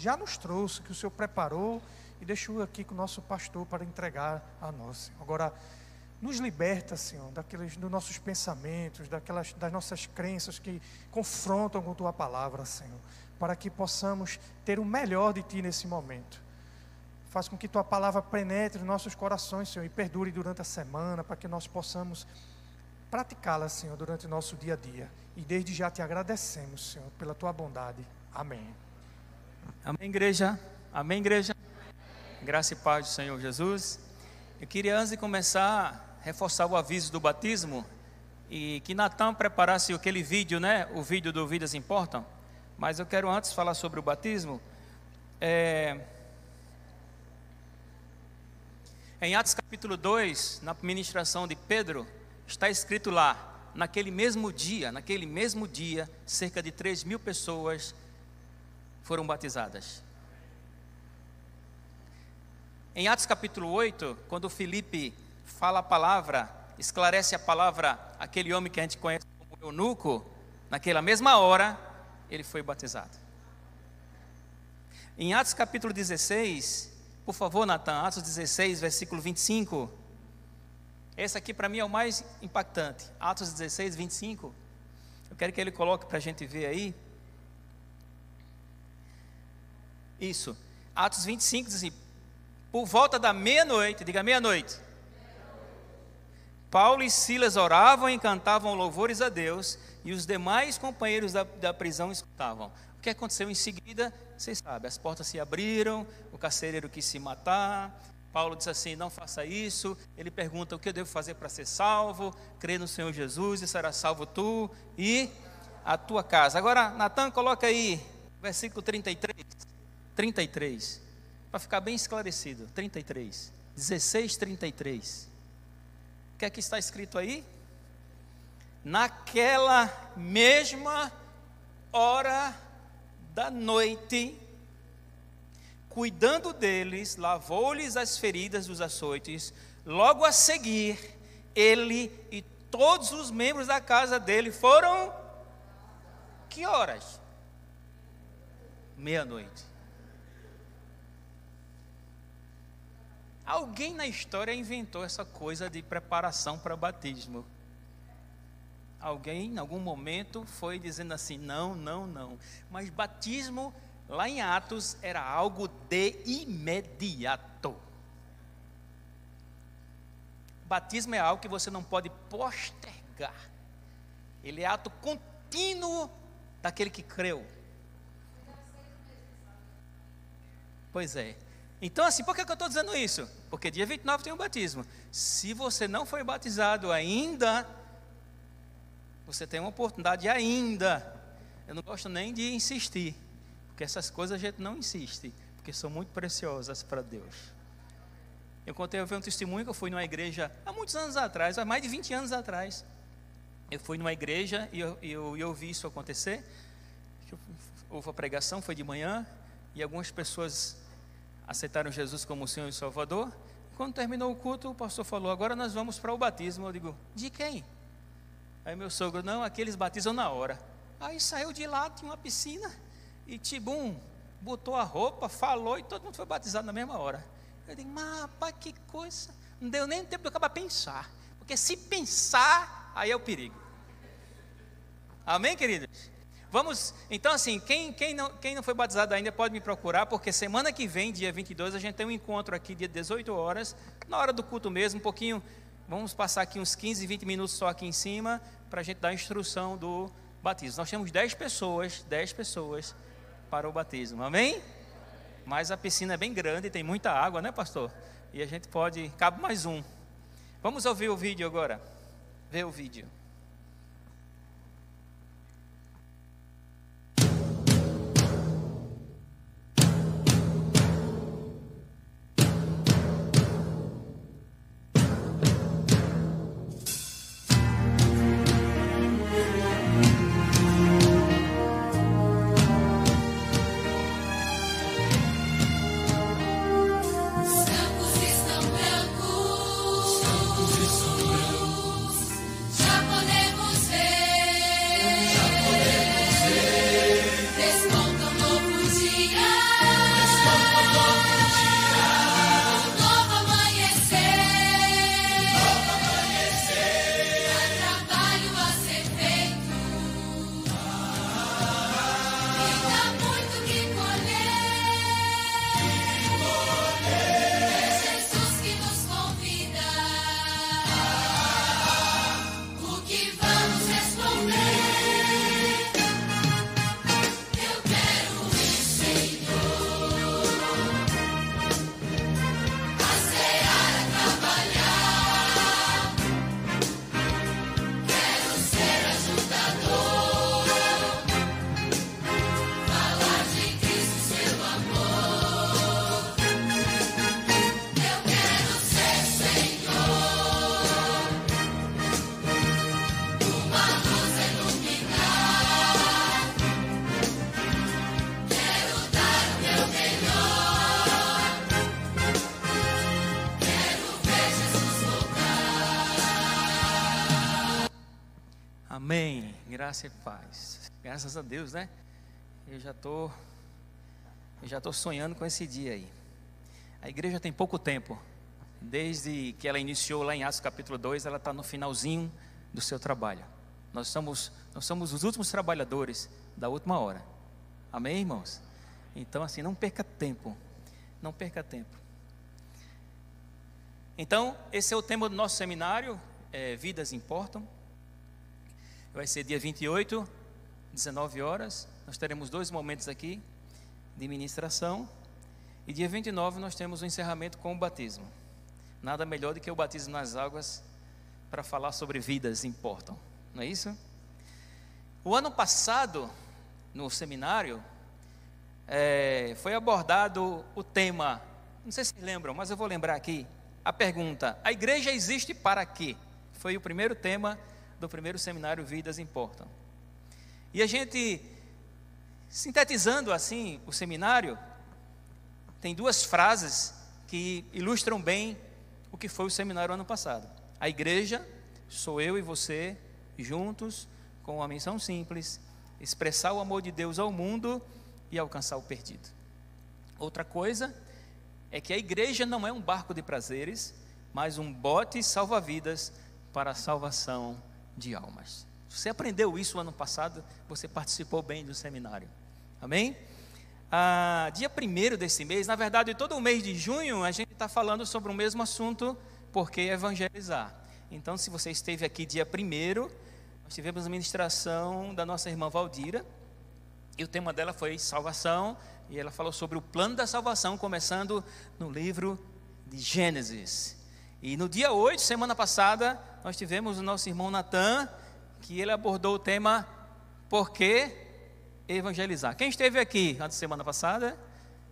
já nos trouxe, que o Senhor preparou e deixou aqui com o nosso pastor para entregar a nós, Senhor. Agora, nos liberta, Senhor, dos nossos pensamentos, das nossas crenças que confrontam com Tua palavra, Senhor, para que possamos ter o melhor de Ti nesse momento. Faz com que Tua palavra penetre nos nossos corações, Senhor, e perdure durante a semana, para que nós possamos praticá-la, Senhor, durante o nosso dia a dia. E desde já Te agradecemos, Senhor, pela Tua bondade. Amém. Amém, igreja? Amém, igreja? Graça e paz do Senhor Jesus. Eu queria, antes de começar, reforçar o aviso do batismo, e que Natan preparasse aquele vídeo, né? O vídeo do Vidas Importam. Mas eu quero antes falar sobre o batismo. Em Atos capítulo 2, na ministração de Pedro, está escrito lá, naquele mesmo dia, cerca de 3.000 pessoas foram batizadas. Em Atos capítulo 8, quando Filipe fala a palavra, esclarece a palavra, aquele homem que a gente conhece como eunuco, naquela mesma hora, ele foi batizado. Em Atos capítulo 16, por favor, Natan, Atos 16, versículo 25. Esse aqui para mim é o mais impactante. Atos 16, 25. Eu quero que ele coloque para a gente ver aí. Isso. Atos 25 diz assim: por volta da meia-noite, diga meia-noite, Paulo e Silas oravam e cantavam louvores a Deus, e os demais companheiros da prisão escutavam. O que aconteceu em seguida, vocês sabem, as portas se abriram, o carcereiro quis se matar, Paulo disse assim: não faça isso. Ele pergunta: o que eu devo fazer para ser salvo? Crê no Senhor Jesus e será salvo tu e a tua casa. Agora, Natan, coloca aí, versículo 33, para ficar bem esclarecido, 33, 16, 33. O que é que está escrito aí? Naquela mesma hora da noite, cuidando deles, lavou-lhes as feridas dos açoites. Logo a seguir, ele e todos os membros da casa dele foram... Que horas? Meia-noite. Alguém na história inventou essa coisa de preparação para batismo. Alguém, em algum momento, foi dizendo assim: não, não, não. Mas batismo, lá em Atos, era algo de imediato. Batismo é algo que você não pode postergar. Ele é ato contínuo daquele que creu. Pois é. Então, assim, por que eu estou dizendo isso? Porque dia 29 tem um batismo. Se você não foi batizado ainda, você tem uma oportunidade ainda. Eu não gosto nem de insistir, porque essas coisas a gente não insiste, porque são muito preciosas para Deus. Eu vi um testemunho que eu fui numa igreja há muitos anos atrás, há mais de 20 anos atrás. Eu fui numa igreja e eu vi isso acontecer. Houve a pregação, foi de manhã, e algumas pessoas aceitaram Jesus como o Senhor e Salvador. Quando terminou o culto, o pastor falou: agora nós vamos para o batismo. Eu digo: de quem? Aí meu sogro: não, aqui eles batizam na hora. Aí saiu de lá, tinha uma piscina, e tibum, botou a roupa, falou, e todo mundo foi batizado na mesma hora. Eu digo: mas rapaz, que coisa. Não deu nem tempo de eu acabar pensar, porque se pensar, aí é o perigo. Amém, queridos? Vamos, então assim, quem não foi batizado ainda pode me procurar, porque semana que vem, dia 22, a gente tem um encontro aqui, dia 18 horas, na hora do culto mesmo, um pouquinho, vamos passar aqui uns 15, 20 minutos só aqui em cima, para a gente dar a instrução do batismo. Nós temos 10 pessoas para o batismo, amém? Mas a piscina é bem grande, tem muita água, né, pastor? E a gente cabe mais um. Vamos ouvir o vídeo agora, ver o vídeo. Já Graça e paz. Graças a Deus, né? Eu já tô sonhando com esse dia aí. A igreja tem pouco tempo. Desde que ela iniciou lá em Atos capítulo 2, ela está no finalzinho do seu trabalho. Nós somos os últimos trabalhadores da última hora. Amém, irmãos? Então, assim, não perca tempo. Não perca tempo. Então, esse é o tema do nosso seminário, Vidas Importam. Vai ser dia 28, 19 horas. Nós teremos 2 momentos aqui de ministração. E dia 29 nós temos o encerramento com o batismo. Nada melhor do que o batismo nas águas para falar sobre vidas importam. Não é isso? O ano passado, no seminário, foi abordado o tema, não sei se vocês lembram, mas eu vou lembrar aqui, a pergunta: a igreja existe para quê? Foi o primeiro tema do primeiro seminário Vidas Importam. E a gente, sintetizando assim o seminário, tem 2 frases que ilustram bem o que foi o seminário ano passado. A igreja sou eu e você, juntos, com uma missão simples: expressar o amor de Deus ao mundo e alcançar o perdido. Outra coisa é que a igreja não é um barco de prazeres, mas um bote salva-vidas para a salvação de almas. Se você aprendeu isso ano passado, você participou bem do seminário. Amém? Dia 1º desse mês, na verdade todo o mês de junho, a gente está falando sobre o mesmo assunto, porque evangelizar. Então, se você esteve aqui dia 1º, nós tivemos a ministração da nossa irmã Valdira, e o tema dela foi salvação, e ela falou sobre o plano da salvação, começando no livro de Gênesis. E no dia 8, semana passada, nós tivemos o nosso irmão Natan, que ele abordou o tema por que evangelizar. Quem esteve aqui na semana passada?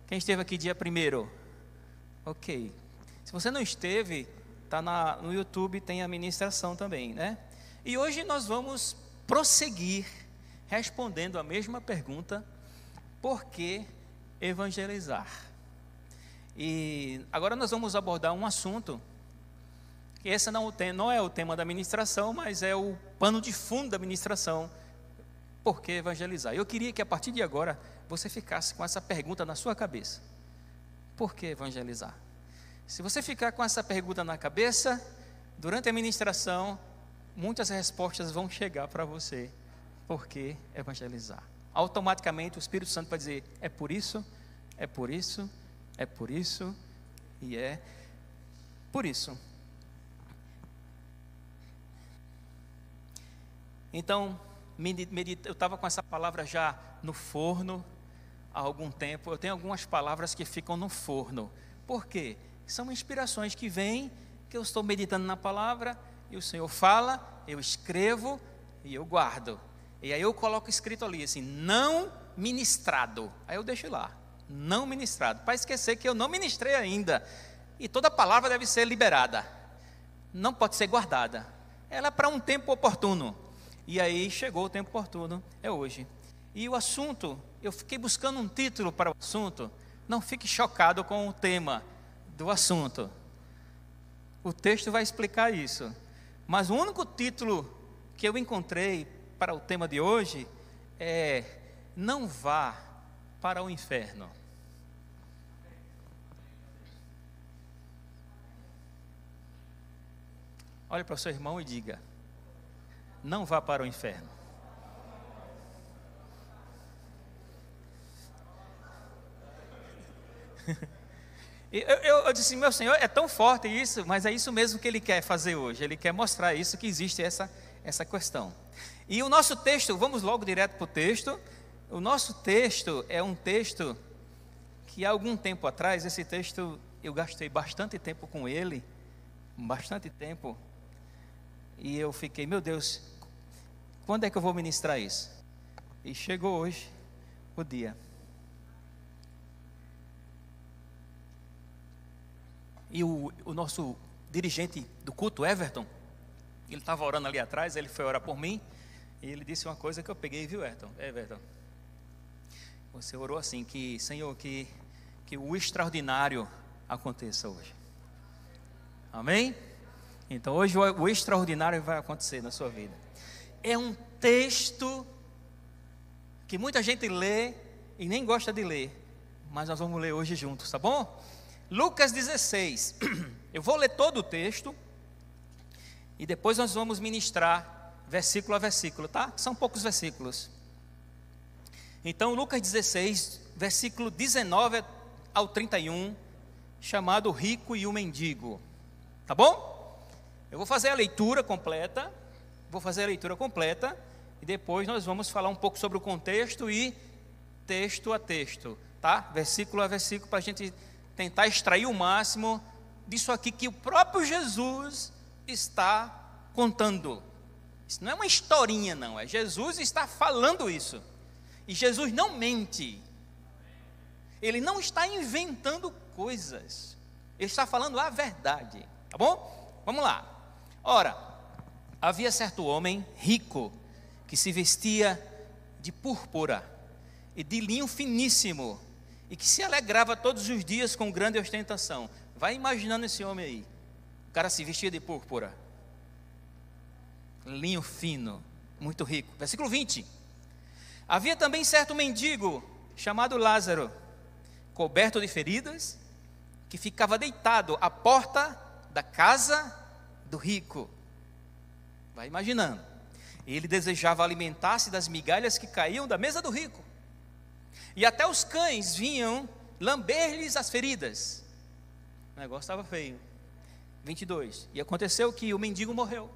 Quem esteve aqui dia 1º? Ok. Se você não esteve, está no YouTube, tem a ministração também, né? E hoje nós vamos prosseguir respondendo a mesma pergunta: por que evangelizar? E agora nós vamos abordar um assunto que esse não é o tema da ministração, mas é o pano de fundo da ministração: por que evangelizar? Eu queria que a partir de agora você ficasse com essa pergunta na sua cabeça: por que evangelizar? Se você ficar com essa pergunta na cabeça, durante a ministração, muitas respostas vão chegar para você. Por que evangelizar? Automaticamente o Espírito Santo vai dizer: é por isso, é por isso, é por isso e é por isso. Então, eu estava com essa palavra já no forno há algum tempo. Eu tenho algumas palavras que ficam no forno. Por quê? São inspirações que vêm, que eu estou meditando na palavra, e o Senhor fala, eu escrevo e eu guardo. E aí eu coloco escrito ali assim: não ministrado. Aí eu deixo lá, não ministrado, para esquecer que eu não ministrei ainda. E toda palavra deve ser liberada, não pode ser guardada. Ela é para um tempo oportuno. E aí chegou o tempo oportuno, é hoje. E o assunto, eu fiquei buscando um título para o assunto. Não fique chocado com o tema do assunto. O texto vai explicar isso. Mas o único título que eu encontrei para o tema de hoje é: não vá para o inferno. Olhe para o seu irmão e diga: não vá para o inferno. Eu disse: meu Senhor, é tão forte isso, mas é isso mesmo que Ele quer fazer hoje. Ele quer mostrar isso, que existe essa questão. E o nosso texto, vamos logo direto para o texto. O nosso texto é um texto que há algum tempo atrás, esse texto eu gastei bastante tempo com ele, bastante tempo. E eu fiquei: meu Deus, quando é que eu vou ministrar isso? E chegou hoje o dia. E o nosso dirigente do culto, Everton, ele estava orando ali atrás, ele foi orar por mim, e ele disse uma coisa que eu peguei, viu, Everton? Você orou assim, que Senhor, que o extraordinário aconteça hoje. Amém? Então hoje o extraordinário vai acontecer na sua vida. É um texto que muita gente lê e nem gosta de ler, mas nós vamos ler hoje juntos, tá bom? Lucas 16, eu vou ler todo o texto e depois nós vamos ministrar versículo a versículo, tá? São poucos versículos. Então, Lucas 16, versículo 19 ao 31, chamado o rico e o mendigo, tá bom? Eu vou fazer a leitura completa, e depois nós vamos falar um pouco sobre o contexto e texto a texto, tá? Versículo a versículo, para a gente tentar extrair o máximo disso aqui que o próprio Jesus está contando. Isso não é uma historinha, não, é Jesus está falando isso. E Jesus não mente. Ele não está inventando coisas. Ele está falando a verdade, tá bom? Vamos lá. Ora, havia certo homem rico que se vestia de púrpura e de linho finíssimo e que se alegrava todos os dias com grande ostentação. Vai imaginando esse homem aí. O cara se vestia de púrpura, linho fino, muito rico. Versículo 20. Havia também certo mendigo chamado Lázaro, coberto de feridas, que ficava deitado à porta da casa do rico. Vai imaginando. Ele desejava alimentar-se das migalhas que caíam da mesa do rico. E até os cães vinham lamber-lhes as feridas. O negócio estava feio. 22. E aconteceu que o mendigo morreu.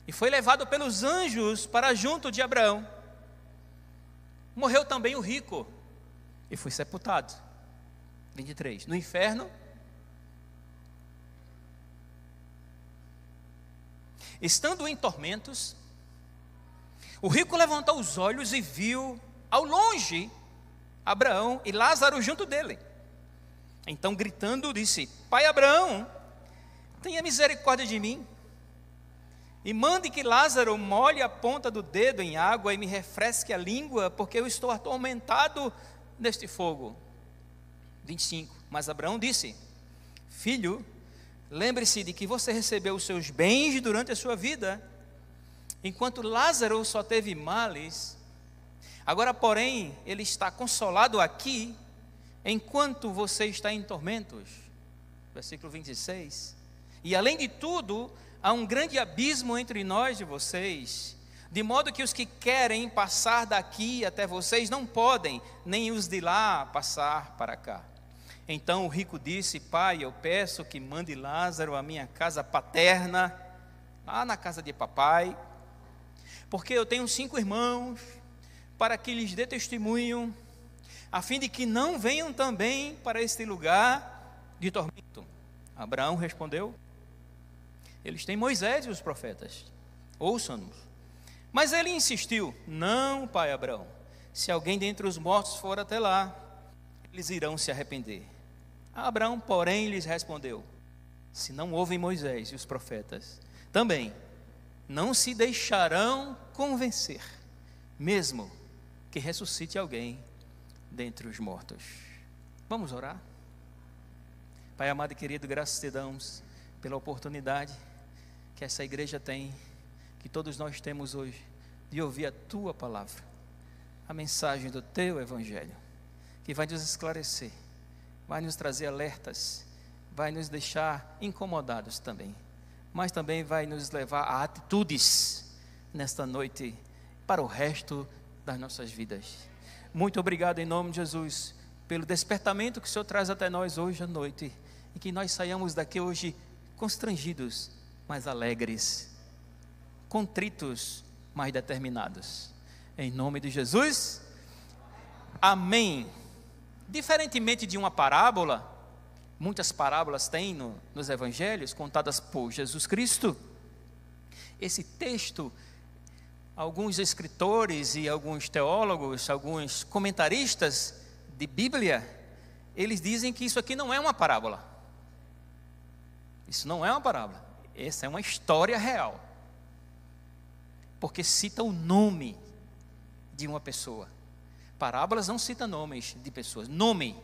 E foi levado pelos anjos para junto de Abraão. Morreu também o rico. E foi sepultado. 23. No inferno, estando em tormentos, o rico levantou os olhos e viu ao longe Abraão e Lázaro junto dele. Então, gritando, disse: Pai Abraão, tenha misericórdia de mim e mande que Lázaro molhe a ponta do dedo em água e me refresque a língua, porque eu estou atormentado neste fogo. 25. Mas Abraão disse: Filho, lembre-se de que você recebeu os seus bens durante a sua vida, enquanto Lázaro só teve males. Agora, porém, ele está consolado aqui, enquanto você está em tormentos. Versículo 26. E além de tudo, há um grande abismo entre nós e vocês, de modo que os que querem passar daqui até vocês não podem, nem os de lá passar para cá. Então o rico disse: Pai, eu peço que mande Lázaro à minha casa paterna, lá na casa de papai, porque eu tenho 5 irmãos, para que lhes dê testemunho, a fim de que não venham também para este lugar de tormento. Abraão respondeu: Eles têm Moisés e os profetas, ouçam-nos. Mas ele insistiu: Não, pai Abraão, se alguém dentre os mortos for até lá, eles irão se arrepender. Abraão, porém, lhes respondeu: Se não ouvem Moisés e os profetas, também não se deixarão convencer, mesmo que ressuscite alguém dentre os mortos. Vamos orar? Pai amado e querido, graças te damos pela oportunidade que essa igreja tem, que todos nós temos hoje, de ouvir a tua palavra, a mensagem do teu evangelho, que vai nos esclarecer, vai nos trazer alertas, vai nos deixar incomodados também, mas também vai nos levar a atitudes nesta noite para o resto das nossas vidas. Muito obrigado em nome de Jesus pelo despertamento que o Senhor traz até nós hoje à noite, e que nós saiamos daqui hoje constrangidos, mas alegres, contritos, mas determinados. Em nome de Jesus, amém. Diferentemente de uma parábola, muitas parábolas tem nos evangelhos, contadas por Jesus Cristo, esse texto, alguns escritores e alguns teólogos, alguns comentaristas de Bíblia, eles dizem que isso aqui não é uma parábola. Isso não é uma parábola, essa é uma história real, porque cita o nome de uma pessoa. Parábolas não citam nomes de pessoas, nome.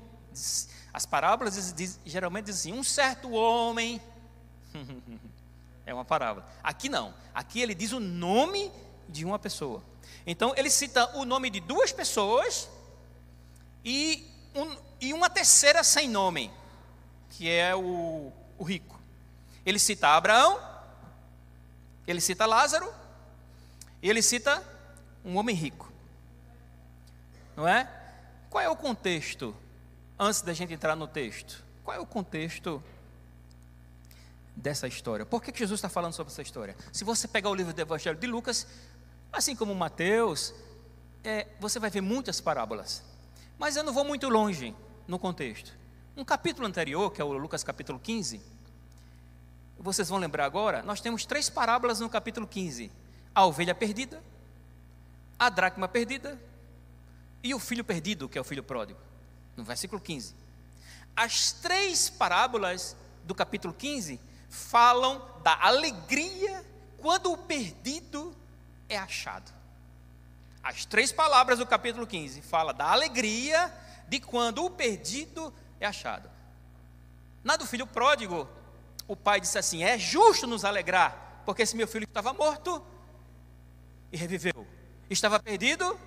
As parábolas geralmente dizem assim: um certo homem. É uma parábola. Aqui não, aqui ele diz o nome de uma pessoa. Então ele cita o nome de duas pessoas e uma terceira sem nome, que é o rico. Ele cita Abraão, ele cita Lázaro, e ele cita um homem rico. Não é? Qual é o contexto, antes da gente entrar no texto? Qual é o contexto dessa história? Por que Jesus está falando sobre essa história? Se você pegar o livro do Evangelho de Lucas, assim como Mateus, você vai ver muitas parábolas. Mas eu não vou muito longe no contexto. Um capítulo anterior, que é o Lucas capítulo 15, vocês vão lembrar agora, nós temos 3 parábolas no capítulo 15. A ovelha perdida, a dracma perdida e o filho perdido, que é o filho pródigo, no versículo 15. As 3 parábolas do capítulo 15 falam da alegria quando o perdido é achado. As 3 palavras do capítulo 15 falam da alegria de quando o perdido é achado. Na do filho pródigo, o pai disse assim: é justo nos alegrar, porque esse meu filho estava morto e reviveu, estava perdido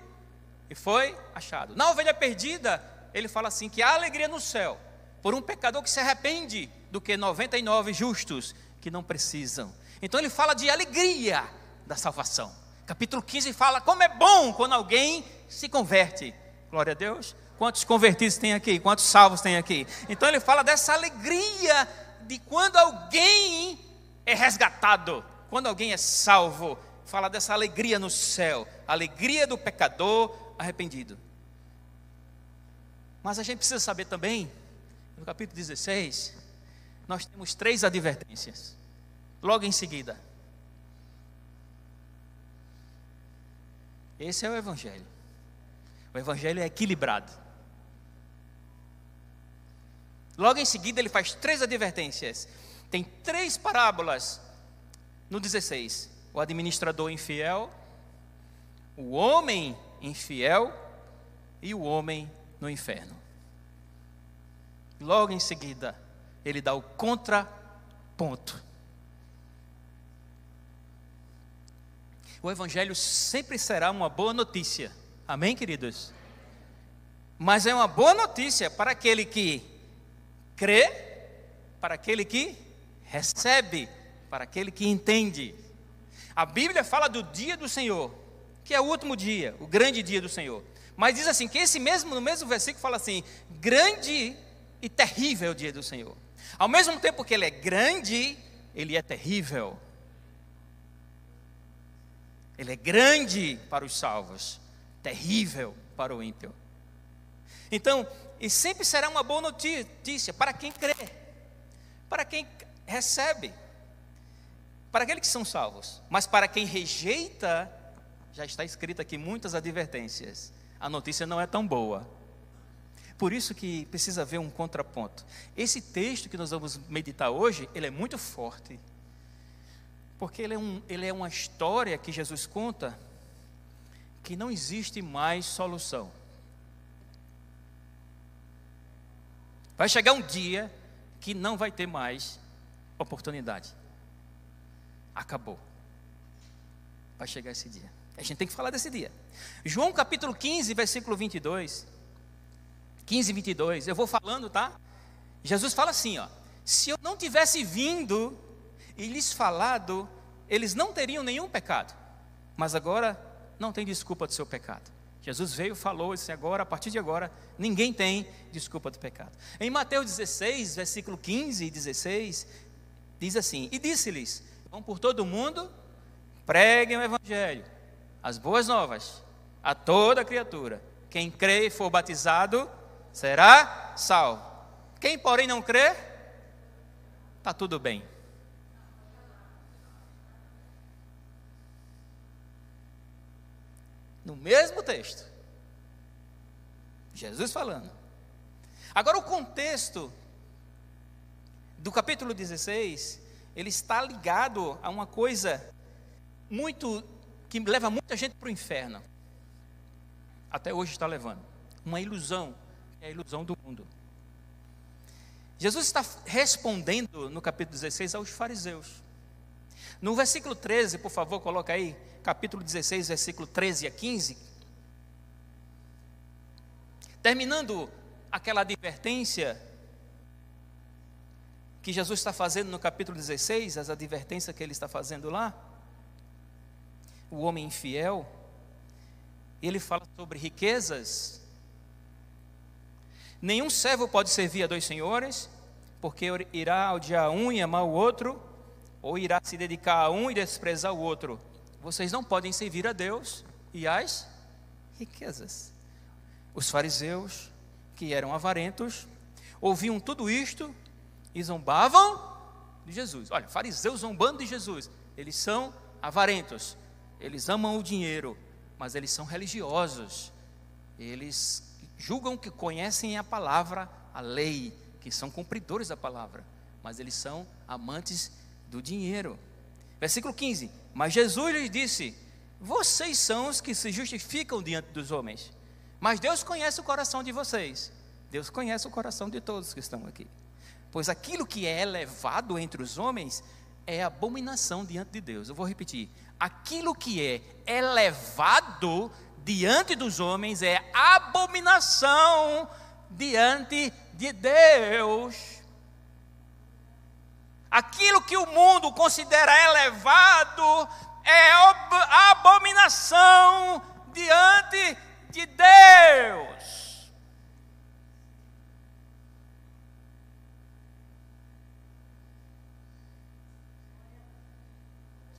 e foi achado. Na ovelha perdida, ele fala assim, que há alegria no céu por um pecador que se arrepende, do que 99 justos que não precisam. Então ele fala de alegria da salvação. Capítulo 15 fala como é bom quando alguém se converte. Glória a Deus. Quantos convertidos tem aqui? Quantos salvos tem aqui? Então ele fala dessa alegria de quando alguém é resgatado, quando alguém é salvo. Fala dessa alegria no céu, alegria do pecador arrependido. Mas a gente precisa saber também, no capítulo 16, nós temos 3 advertências, logo em seguida. Esse é o Evangelho. O Evangelho é equilibrado. Logo em seguida ele faz 3 advertências. Tem 3 parábolas no 16. O administrador infiel, o homem infiel e o homem no inferno. Logo em seguida, ele dá o contraponto. O Evangelho sempre será uma boa notícia. Amém, queridos? Mas é uma boa notícia para aquele que crê, para aquele que recebe, para aquele que entende. A Bíblia fala do dia do Senhor, que é o último dia, o grande dia do Senhor. Mas diz assim, que no mesmo versículo fala assim, grande e terrível é o dia do Senhor. Ao mesmo tempo que ele é grande, ele é terrível. Ele é grande para os salvos, terrível para o ímpio. Então, e sempre será uma boa notícia para quem crê, para quem recebe, para aqueles que são salvos. Mas para quem rejeita, já está escrito aqui muitas advertências. A notícia não é tão boa. Por isso que precisa haver um contraponto. Esse texto que nós vamos meditar hoje, ele é muito forte. Porque ele é uma história que Jesus conta que não existe mais solução. Vai chegar um dia que não vai ter mais oportunidade. Acabou. Vai chegar esse dia. A gente tem que falar desse dia. João capítulo 15, versículo 22. 15 e 22. Eu vou falando, tá? Jesus fala assim, ó. Se eu não tivesse vindo e lhes falado, eles não teriam nenhum pecado. Mas agora não tem desculpa do seu pecado. Jesus veio, falou, disse agora, a partir de agora, ninguém tem desculpa do pecado. Em Mateus 16, versículo 15 e 16, diz assim, e disse-lhes, vão por todo o mundo, preguem o Evangelho, as boas novas, a toda criatura. Quem crê e for batizado, será salvo. Quem, porém, não crê, está tudo bem. No mesmo texto, Jesus falando. Agora o contexto do capítulo 16, ele está ligado a uma coisa que leva muita gente para o inferno. Até hoje está levando. Uma ilusão, é a ilusão do mundo. Jesus está respondendo no capítulo 16 aos fariseus. No versículo 13, por favor, coloca aí, capítulo 16, versículo 13 a 15. Terminando aquela advertência que Jesus está fazendo no capítulo 16, as advertências que ele está fazendo lá, o homem infiel, ele fala sobre riquezas. Nenhum servo pode servir a dois senhores, porque irá odiar um e amar o outro, ou irá se dedicar a um e desprezar o outro. Vocês não podem servir a Deus e às riquezas. Os fariseus, que eram avarentos, ouviam tudo isto e zombavam de Jesus. Olha, fariseus zombando de Jesus. Eles são avarentos, eles amam o dinheiro, mas eles são religiosos. Eles julgam que conhecem a palavra, a lei, que são cumpridores da palavra, mas eles são amantes do dinheiro. Versículo 15: mas Jesus lhes disse: vocês são os que se justificam diante dos homens, mas Deus conhece o coração de vocês. Deus conhece o coração de todos que estão aqui. Pois aquilo que é elevado entre os homens é abominação diante de Deus. Eu vou repetir: aquilo que é elevado diante dos homens é abominação diante de Deus. Aquilo que o mundo considera elevado é abominação diante de Deus.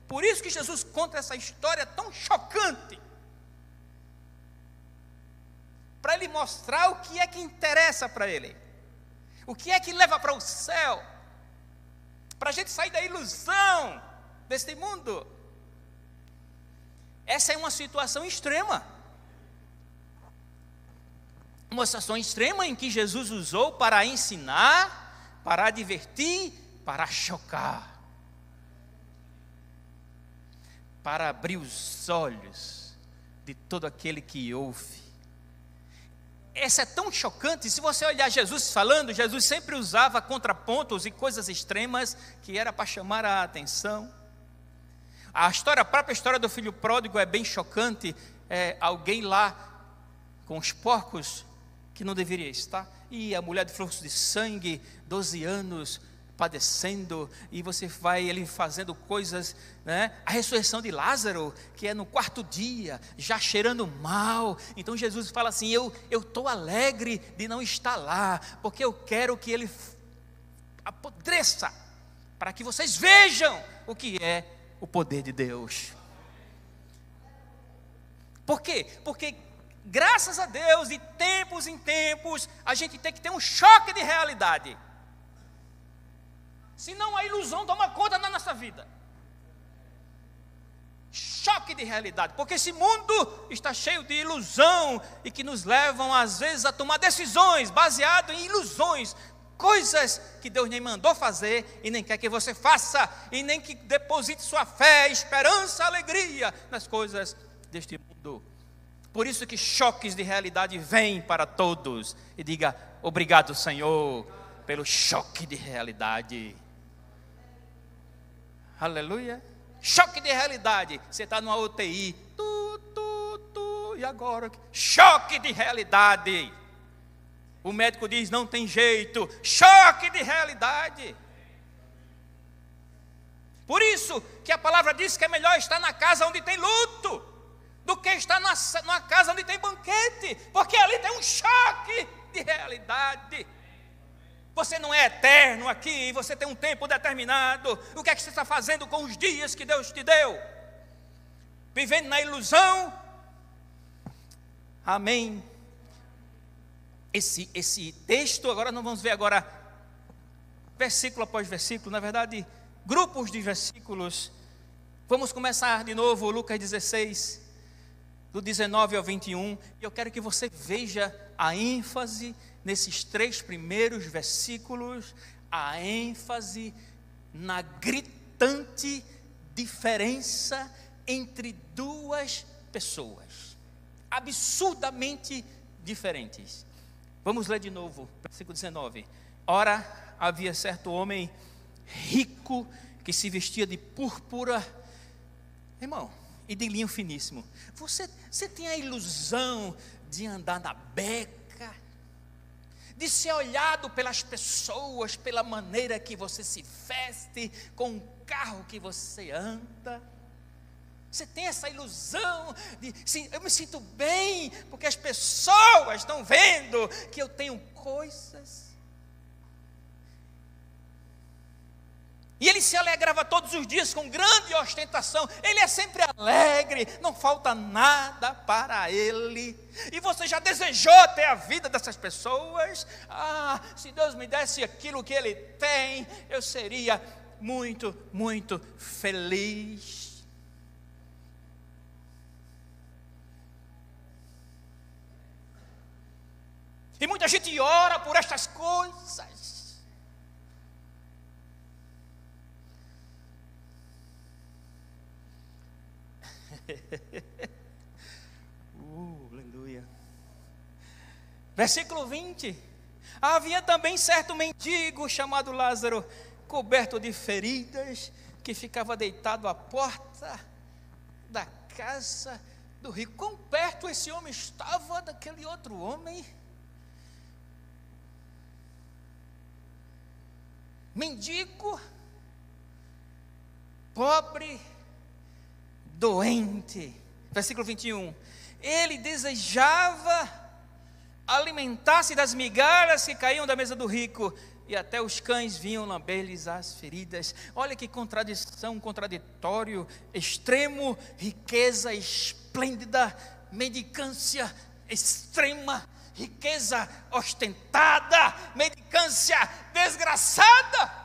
Por isso que Jesus conta essa história tão chocante, para ele mostrar o que é que interessa para ele, o que é que leva para o céu, para a gente sair da ilusão deste mundo. Essa é uma situação extrema, uma situação extrema em que Jesus usou para ensinar, para advertir, para chocar, para abrir os olhos de todo aquele que ouve. Essa é tão chocante. Se você olhar Jesus falando, Jesus sempre usava contrapontos e coisas extremas que era para chamar a atenção. A própria história do filho pródigo é bem chocante. É alguém lá com os porcos que não deveria estar, e a mulher de fluxo de sangue, 12 anos padecendo, e você vai ele fazendo coisas, né? A ressurreição de Lázaro, que é no 4º dia, já cheirando mal. Então Jesus fala assim: eu estou alegre de não estar lá, porque eu quero que ele apodreça, para que vocês vejam o que é o poder de Deus. Por quê? Porque graças a Deus, de tempos em tempos, a gente tem que ter um choque de realidade. Senão a ilusão toma conta da nossa vida. Choque de realidade, porque esse mundo está cheio de ilusão e que nos levam às vezes a tomar decisões baseadas em ilusões, coisas que Deus nem mandou fazer e nem quer que você faça, e nem que deposite sua fé, esperança, alegria nas coisas deste mundo. Por isso que choques de realidade vêm para todos. E diga: obrigado, Senhor, pelo choque de realidade. Aleluia. Choque de realidade. Você está numa UTI. E agora? Choque de realidade. O médico diz: não tem jeito. Choque de realidade. Por isso que a palavra diz que é melhor estar na casa onde tem luto do que estar numa casa onde tem banquete, porque ali tem um choque de realidade. Você não é eterno aqui, você tem um tempo determinado. O que é que você está fazendo com os dias que Deus te deu? Vivendo na ilusão? Amém. Esse texto, agora nós vamos ver agora, versículo após versículo, na verdade, grupos de versículos. Vamos começar de novo, Lucas 16, do 19 ao 21, e eu quero que você veja a ênfase nesses 3 primeiros versículos, a ênfase na gritante diferença entre duas pessoas, absurdamente diferentes. Vamos ler de novo, versículo 19. Ora, havia certo homem rico que se vestia de púrpura, irmão, e de linho finíssimo. Você tem a ilusão de andar na beca, de ser olhado pelas pessoas, pela maneira que você se veste, com o carro que você anda. Você tem essa ilusão de, sim, eu me sinto bem, porque as pessoas estão vendo que eu tenho coisas. E ele se alegrava todos os dias com grande ostentação. Ele é sempre alegre, não falta nada para ele. E você já desejou ter a vida dessas pessoas? Ah, se Deus me desse aquilo que ele tem, eu seria muito, muito feliz. E muita gente ora por estas coisas. Aleluia. Versículo 20. Havia também certo mendigo chamado Lázaro, coberto de feridas, que ficava deitado à porta da casa do rico. Quão perto esse homem estava daquele outro homem? Mendigo, pobre, doente. Versículo 21. Ele desejava alimentar-se das migalhas que caíam da mesa do rico, e até os cães vinham lamber-lhes as feridas. Olha que contradição, contraditório extremo: riqueza esplêndida, mendicância extrema, riqueza ostentada, mendicância desgraçada.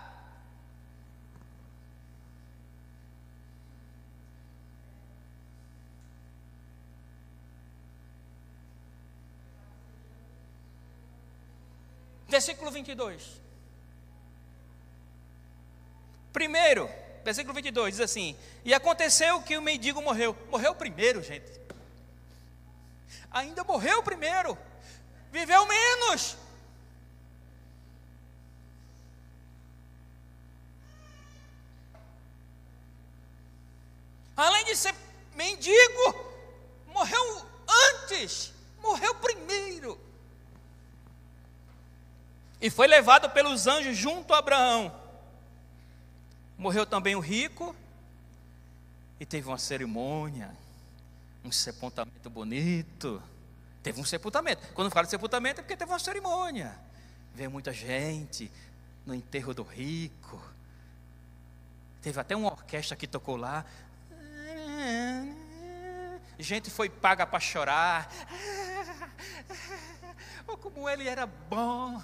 Versículo 22. Primeiro, versículo 22 diz assim: e aconteceu que o mendigo morreu. Morreu primeiro, gente. Ainda morreu primeiro. Viveu menos. Além de ser mendigo, morreu antes. Morreu primeiro. E foi levado pelos anjos junto a Abraão. Morreu também o rico, e teve uma cerimônia, um sepultamento bonito. Teve um sepultamento. Quando fala de sepultamento é porque teve uma cerimônia. Veio muita gente no enterro do rico. Teve até uma orquestra que tocou lá. Gente foi paga para chorar. Oh, como ele era bom.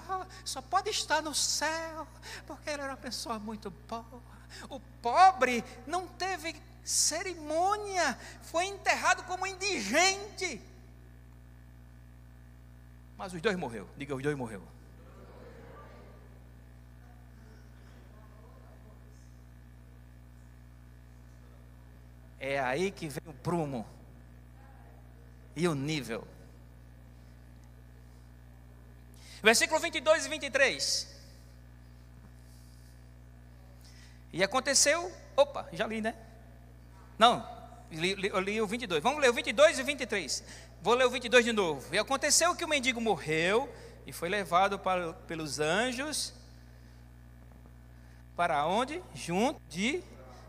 Oh, só pode estar no céu, porque ele era uma pessoa muito boa. O pobre não teve cerimônia, foi enterrado como indigente. Mas os dois morreu. Diga, os dois morreu. É aí que vem o prumo e o nível. Versículo 22 e 23. E aconteceu, opa, já li, né? Não, eu li o 22. Vamos ler o 22 e 23. Vou ler o 22 de novo. E aconteceu que o mendigo morreu e foi levado pelos anjos para onde? Junto de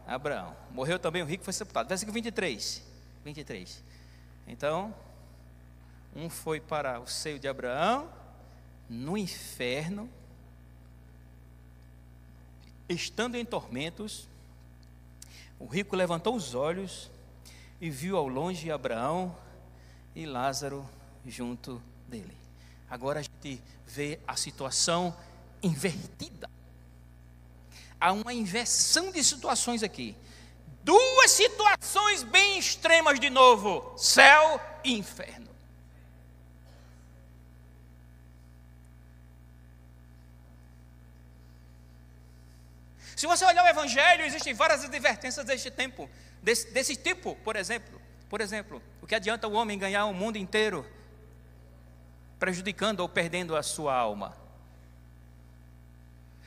Abraão. Morreu também o rico, foi sepultado. Versículo 23. Então, um foi para o seio de Abraão, no inferno, estando em tormentos. O rico levantou os olhos e viu ao longe Abraão e Lázaro junto dele. Agora a gente vê a situação invertida. Há uma inversão de situações aqui. Duas situações bem extremas de novo: céu e inferno. Se você olhar o Evangelho, existem várias advertências desse tempo, desse tipo. Por exemplo, o que adianta o homem ganhar o mundo inteiro, prejudicando ou perdendo a sua alma?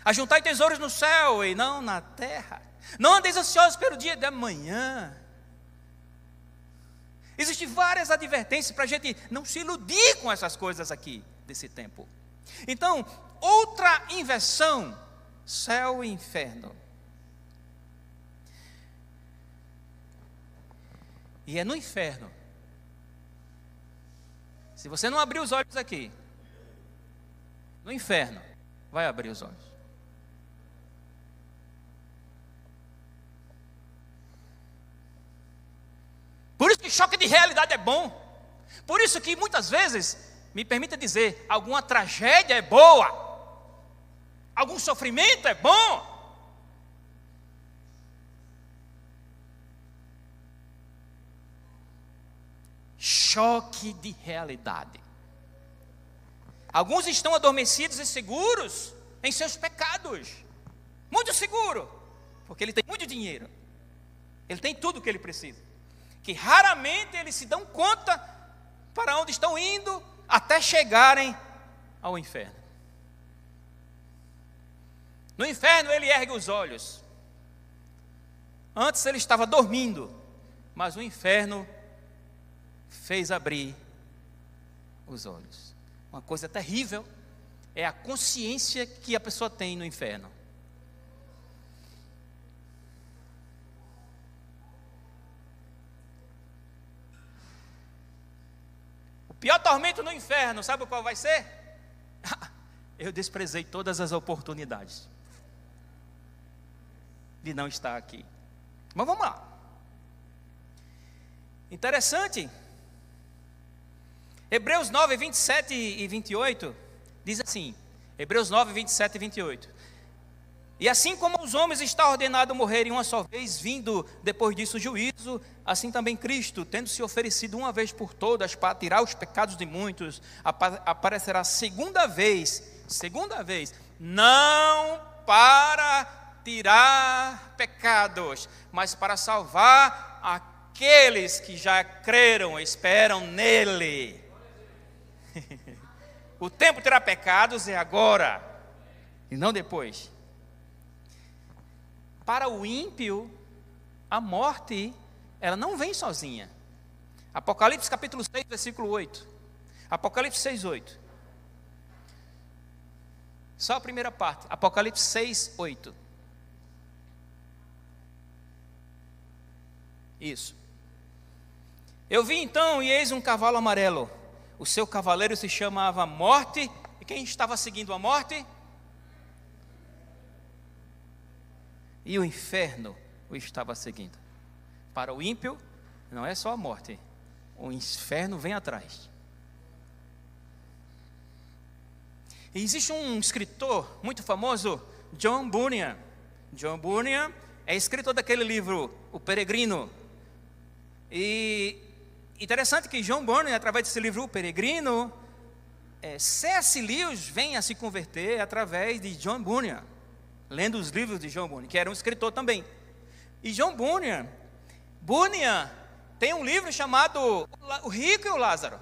Ajuntai tesouros no céu e não na terra. Não andeis ansiosos pelo dia da manhã. Existem várias advertências para a gente não se iludir com essas coisas aqui desse tempo. Então, outra inversão, céu e inferno. E é no inferno. Se você não abrir os olhos aqui, no inferno, vai abrir os olhos. Por isso que choque de realidade é bom. Por isso que muitas vezes, me permita dizer, alguma tragédia é boa. Algum sofrimento é bom. Choque de realidade. Alguns estão adormecidos e seguros em seus pecados. Muito seguro, porque ele tem muito dinheiro. Ele tem tudo o que ele precisa. Que raramente eles se dão conta para onde estão indo até chegarem ao inferno. No inferno ele ergue os olhos. Antes ele estava dormindo, mas o inferno fez abrir os olhos. Uma coisa terrível é a consciência que a pessoa tem no inferno. O pior tormento no inferno, sabe qual vai ser? Eu desprezei todas as oportunidades de não estar aqui. Mas vamos lá. Interessante. Hebreus 9, 27 e 28, diz assim, Hebreus 9, 27 e 28. E assim como os homens está ordenado morrerem uma só vez, vindo depois disso o juízo, assim também Cristo, tendo se oferecido uma vez por todas para tirar os pecados de muitos, aparecerá segunda vez, não para tirar pecados, mas para salvar aqueles que já creram, esperam nele. O tempo de tirar pecados é agora, e não depois. Para o ímpio, a morte, ela não vem sozinha. Apocalipse capítulo 6, versículo 8. Apocalipse 6, 8. Só a primeira parte. Apocalipse 6, 8. Isso. Eu vi então, e eis um cavalo amarelo. O seu cavaleiro se chamava Morte. E quem estava seguindo a morte? E o inferno o estava seguindo. Para o ímpio, não é só a morte. O inferno vem atrás. E existe um escritor muito famoso, John Bunyan. John Bunyan é escritor daquele livro, O Peregrino. E interessante que John Bunyan, através desse livro, O Peregrino, C.S. Lewis vem a se converter através de John Bunyan, lendo os livros de John Bunyan, que era um escritor também. E John Bunyan tem um livro chamado O Rico e o Lázaro.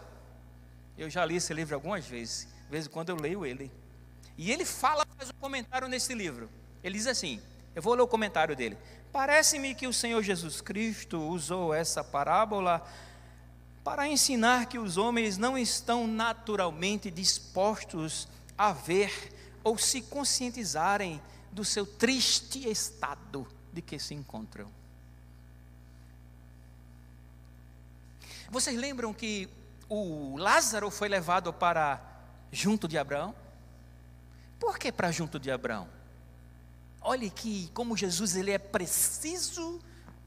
Eu já li esse livro algumas vezes, de vez em quando eu leio ele. E ele faz um comentário nesse livro. Ele diz assim, eu vou ler o comentário dele. Parece-me que o Senhor Jesus Cristo usou essa parábola para ensinar que os homens não estão naturalmente dispostos a ver ou se conscientizarem do seu triste estado de que se encontram. Vocês lembram que o Lázaro foi levado para junto de Abraão? Por que para junto de Abraão? Olhe que como Jesus ele é preciso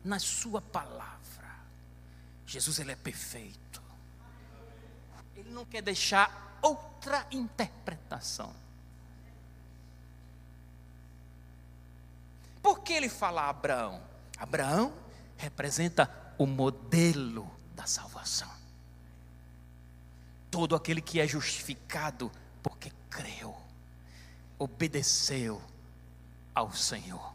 na sua palavra. Jesus ele é perfeito. Ele não quer deixar outra interpretação. Por que ele fala Abraão? Abraão representa o modelo da salvação. Todo aquele que é justificado porque creu, obedeceu ao Senhor.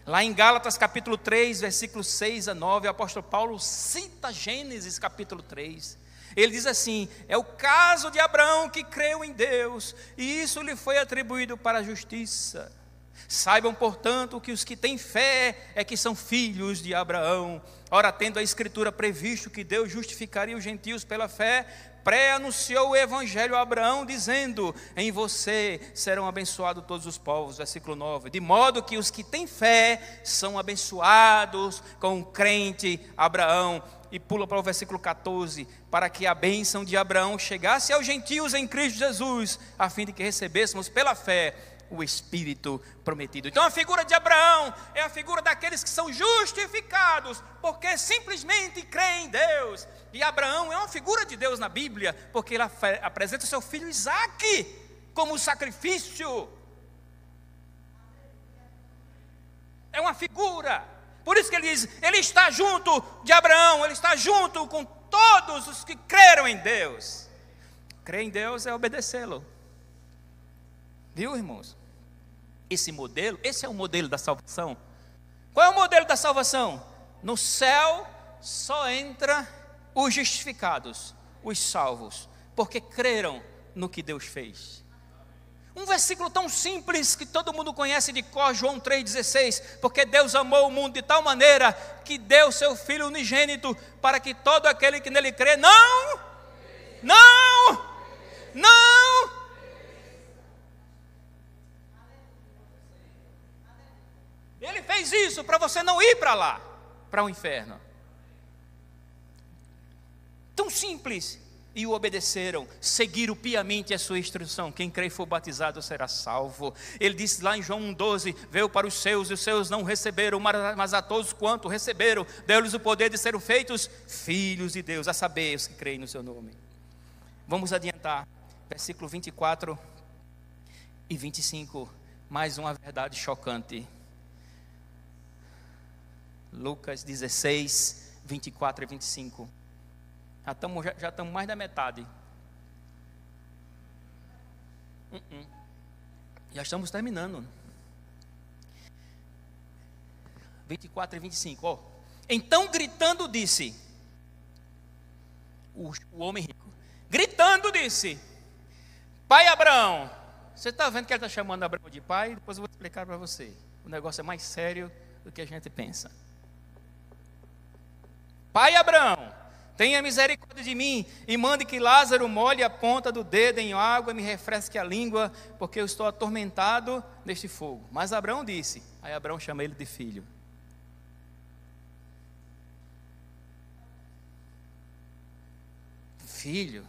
Lá em Gálatas capítulo 3, versículos 6 a 9, o apóstolo Paulo cita Gênesis capítulo 3. Ele diz assim: é o caso de Abraão que creu em Deus, e isso lhe foi atribuído para a justiça. Saibam, portanto, que os que têm fé é que são filhos de Abraão. Ora, tendo a Escritura previsto que Deus justificaria os gentios pela fé, pré-anunciou o Evangelho a Abraão, dizendo: em você serão abençoados todos os povos. Versículo 9. De modo que os que têm fé são abençoados com o crente Abraão. E pula para o versículo 14, para que a bênção de Abraão chegasse aos gentios em Cristo Jesus, a fim de que recebêssemos pela fé o Espírito prometido. Então a figura de Abraão é a figura daqueles que são justificados, porque simplesmente creem em Deus. E Abraão é uma figura de Deus na Bíblia, porque ele apresenta o seu filho Isaque como sacrifício. É uma figura. Por isso que ele diz, ele está junto de Abraão, ele está junto com todos os que creram em Deus. Crer em Deus é obedecê-lo. Viu, irmãos? Esse é o modelo da salvação. Qual é o modelo da salvação? No céu só entra os justificados, os salvos, porque creram no que Deus fez. Um versículo tão simples que todo mundo conhece de cor, João 3,16, porque Deus amou o mundo de tal maneira que deu seu Filho unigênito para que todo aquele que nele crê não. Ele fez isso para você não ir para lá, para o inferno. Tão simples. E o obedeceram, seguiram piamente a sua instrução. Quem crê e for batizado será salvo. Ele disse lá em João 1,12: veio para os seus e os seus não receberam, mas a todos quanto receberam, deu-lhes o poder de serem feitos filhos de Deus, a saber, os que creem no seu nome. Vamos adiantar, versículo 24 e 25, mais uma verdade chocante. Lucas 16, 24 e 25. Já estamos mais da metade. Já estamos terminando. 24 e 25. Ó. Então gritando disse, o homem rico, gritando disse: pai Abraão. Você está vendo que ele está chamando Abraão de pai? Depois eu vou explicar para você. O negócio é mais sério do que a gente pensa. Pai Abraão, tenha misericórdia de mim e mande que Lázaro molhe a ponta do dedo em água e me refresque a língua, porque eu estou atormentado neste fogo. Mas Abraão disse, aí Abraão chama ele de filho. Filho,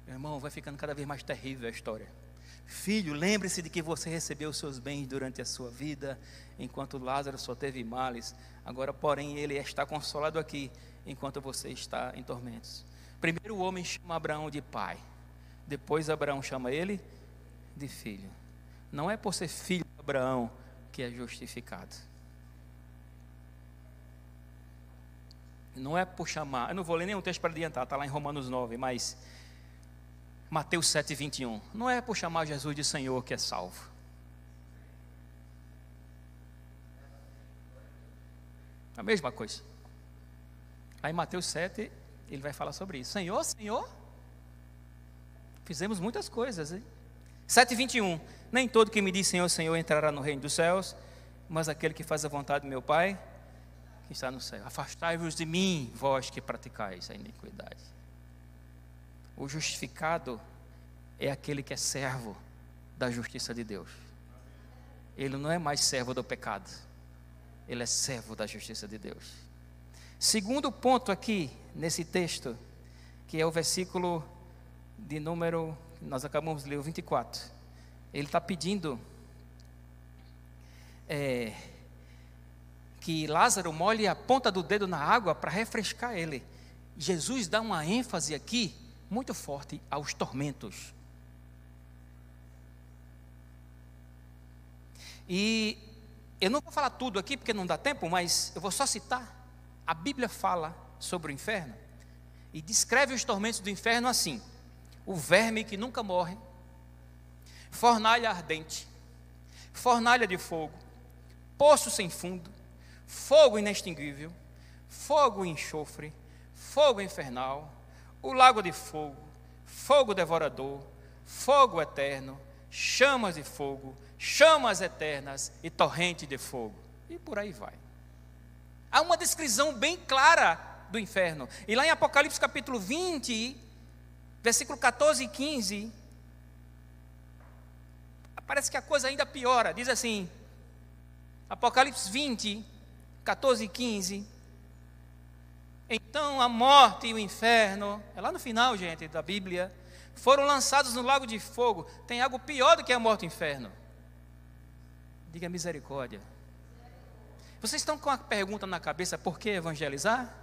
meu irmão, vai ficando cada vez mais terrível a história. Filho, lembre-se de que você recebeu os seus bens durante a sua vida, enquanto Lázaro só teve males. Agora, porém, ele está consolado aqui, enquanto você está em tormentos. Primeiro o homem chama Abraão de pai, depois Abraão chama ele de filho. Não é por ser filho de Abraão que é justificado. Não é por chamar, eu não vou ler nenhum texto para adiantar, está lá em Romanos 9, mas Mateus 7, 21, não é por chamar Jesus de Senhor que é salvo. A mesma coisa. Aí em Mateus 7, ele vai falar sobre isso. Senhor, Senhor, fizemos muitas coisas, hein? 7:21, nem todo que me diz Senhor, Senhor entrará no reino dos céus, mas aquele que faz a vontade do meu Pai, que está no céu. Afastai-vos de mim, vós que praticais a iniquidade. O justificado é aquele que é servo da justiça de Deus. Ele não é mais servo do pecado, ele é servo da justiça de Deus. Segundo ponto aqui, nesse texto, que é o versículo de número, nós acabamos de ler, o 24. Ele está pedindo que Lázaro molhe a ponta do dedo na água para refrescar ele. Jesus dá uma ênfase aqui, muito forte, aos tormentos. E eu não vou falar tudo aqui, porque não dá tempo, mas eu vou só citar. A Bíblia fala sobre o inferno e descreve os tormentos do inferno assim: o verme que nunca morre, fornalha ardente, fornalha de fogo, poço sem fundo, fogo inextinguível, fogo e enxofre, fogo infernal, o lago de fogo, fogo devorador, fogo eterno, chamas de fogo, chamas eternas e torrente de fogo. E por aí vai. Há uma descrição bem clara do inferno. E lá em Apocalipse capítulo 20, versículo 14 e 15, parece que a coisa ainda piora. Diz assim, Apocalipse 20, 14 e 15. Então a morte e o inferno, é lá no final, gente, da Bíblia, foram lançados no lago de fogo. Tem algo pior do que a morte e o inferno. Diga misericórdia. Vocês estão com a pergunta na cabeça, por que evangelizar?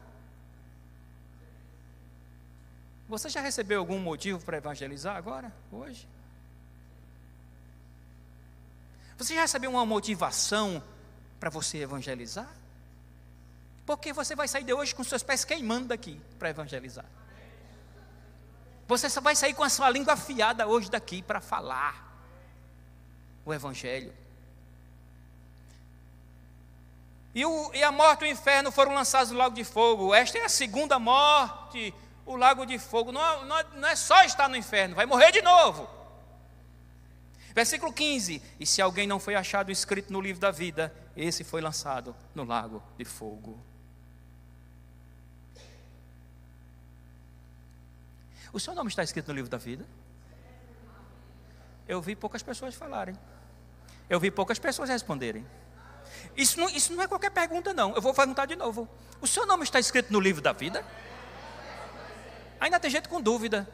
Você já recebeu algum motivo para evangelizar agora, hoje? Você já recebeu uma motivação para você evangelizar? Porque você vai sair de hoje com seus pés queimando daqui para evangelizar. Você só vai sair com a sua língua afiada hoje daqui para falar o evangelho. E a morte e o inferno foram lançados no lago de fogo. Esta é a segunda morte, o lago de fogo. Não é só estar no inferno, vai morrer de novo. Versículo 15: e se alguém não foi achado escrito no livro da vida, esse foi lançado no lago de fogo. O seu nome está escrito no livro da vida? Eu vi poucas pessoas falarem. Eu vi poucas pessoas responderem. Isso não é qualquer pergunta, não. Eu vou perguntar de novo. O seu nome está escrito no livro da vida? Ainda tem gente com dúvida.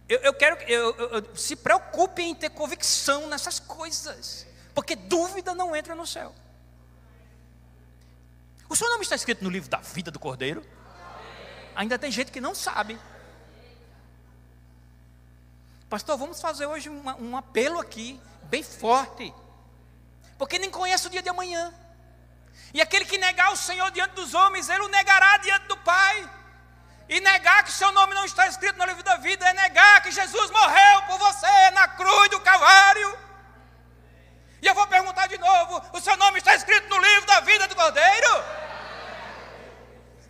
Eu quero que se preocupe em ter convicção nessas coisas, porque dúvida não entra no céu. O seu nome está escrito no livro da vida do Cordeiro? Ainda tem gente que não sabe. Pastor, vamos fazer hoje um apelo aqui, bem forte, porque nem conhece o dia de amanhã. E aquele que negar o Senhor diante dos homens, ele o negará diante do Pai. E negar que seu nome não está escrito no livro da vida é negar que Jesus morreu por você na cruz do Calvário. E eu vou perguntar de novo: o seu nome está escrito no livro da vida do Cordeiro?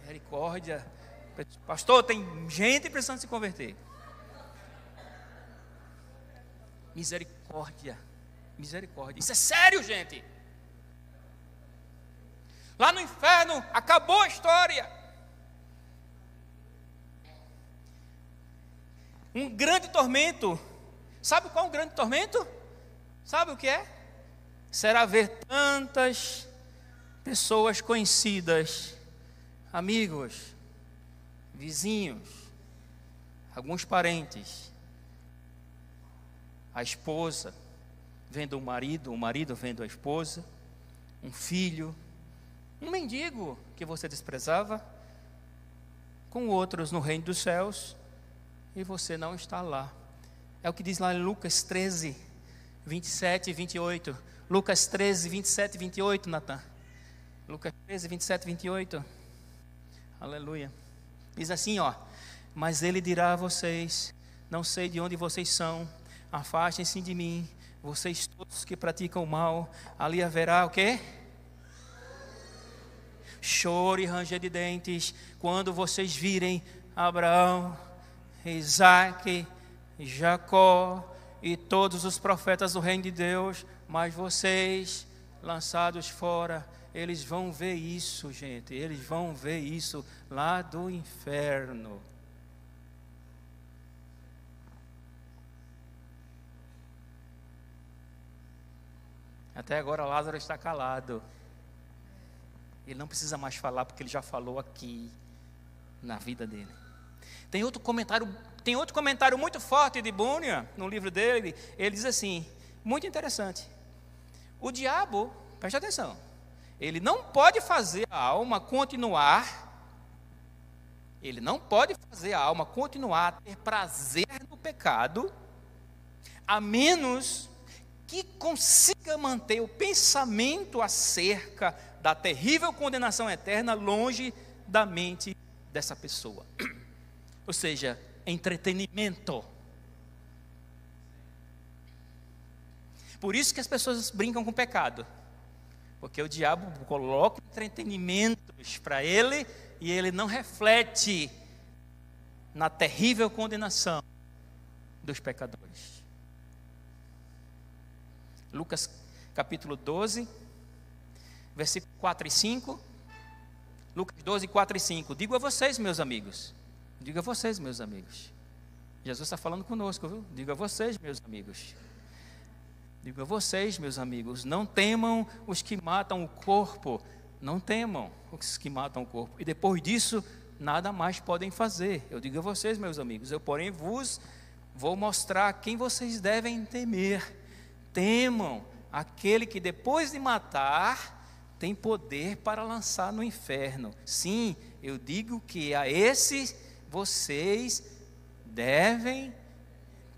Misericórdia. Pastor, tem gente precisando se converter. Misericórdia. Misericórdia. Isso é sério, gente. Lá no inferno acabou a história. Um grande tormento. Sabe qual é um grande tormento? Sabe o que é? Será ver tantas pessoas conhecidas, amigos, vizinhos, alguns parentes, a esposa vendo o marido vendo a esposa, um filho, um mendigo que você desprezava, com outros no reino dos céus, e você não está lá. É o que diz lá em Lucas 13, 27 e 28. Lucas 13, 27 e 28, Natan. Lucas 13, 27 e 28. Aleluia. Diz assim, ó: mas ele dirá a vocês: não sei de onde vocês são, afastem-se de mim, vocês todos que praticam o mal. Ali haverá o quê? Choro e ranger de dentes, quando vocês virem Abraão, Isaque, Jacó e todos os profetas do reino de Deus, mas vocês lançados fora. Eles vão ver isso, gente, eles vão ver isso lá do inferno. Até agora Lázaro está calado. Ele não precisa mais falar, porque ele já falou aqui na vida dele. Tem outro comentário muito forte de Bunyan no livro dele. Ele diz assim, muito interessante: o diabo, preste atenção, ele não pode fazer a alma continuar. Ele não pode fazer a alma continuar a ter prazer no pecado, a menos que consiga manter o pensamento acerca da terrível condenação eterna longe da mente dessa pessoa. Ou seja, entretenimento. Por isso que as pessoas brincam com o pecado, porque o diabo coloca entretenimentos para ele e ele não reflete na terrível condenação dos pecadores. Lucas capítulo 12, versículo 4 e 5. Lucas 12, 4 e 5. Digo a vocês, meus amigos. Digo a vocês, meus amigos. Jesus está falando conosco, viu? Digo a vocês, meus amigos. Digo a vocês, meus amigos, não temam os que matam o corpo. Não temam os que matam o corpo. E depois disso, nada mais podem fazer. Eu digo a vocês, meus amigos, eu porém vos vou mostrar quem vocês devem temer. Temam aquele que depois de matar tem poder para lançar no inferno. Sim, eu digo que a esse vocês devem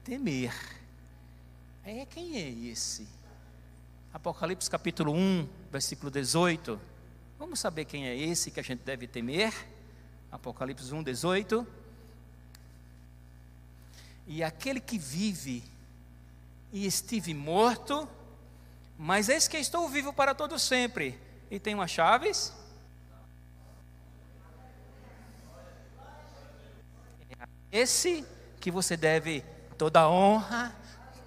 temer. Quem é esse? Apocalipse capítulo 1, versículo 18. Vamos saber quem é esse que a gente deve temer? Apocalipse 1, 18. E aquele que vive e estive morto, mas eis que estou vivo para todo sempre. E tenho as chaves? É esse que você deve toda a honra,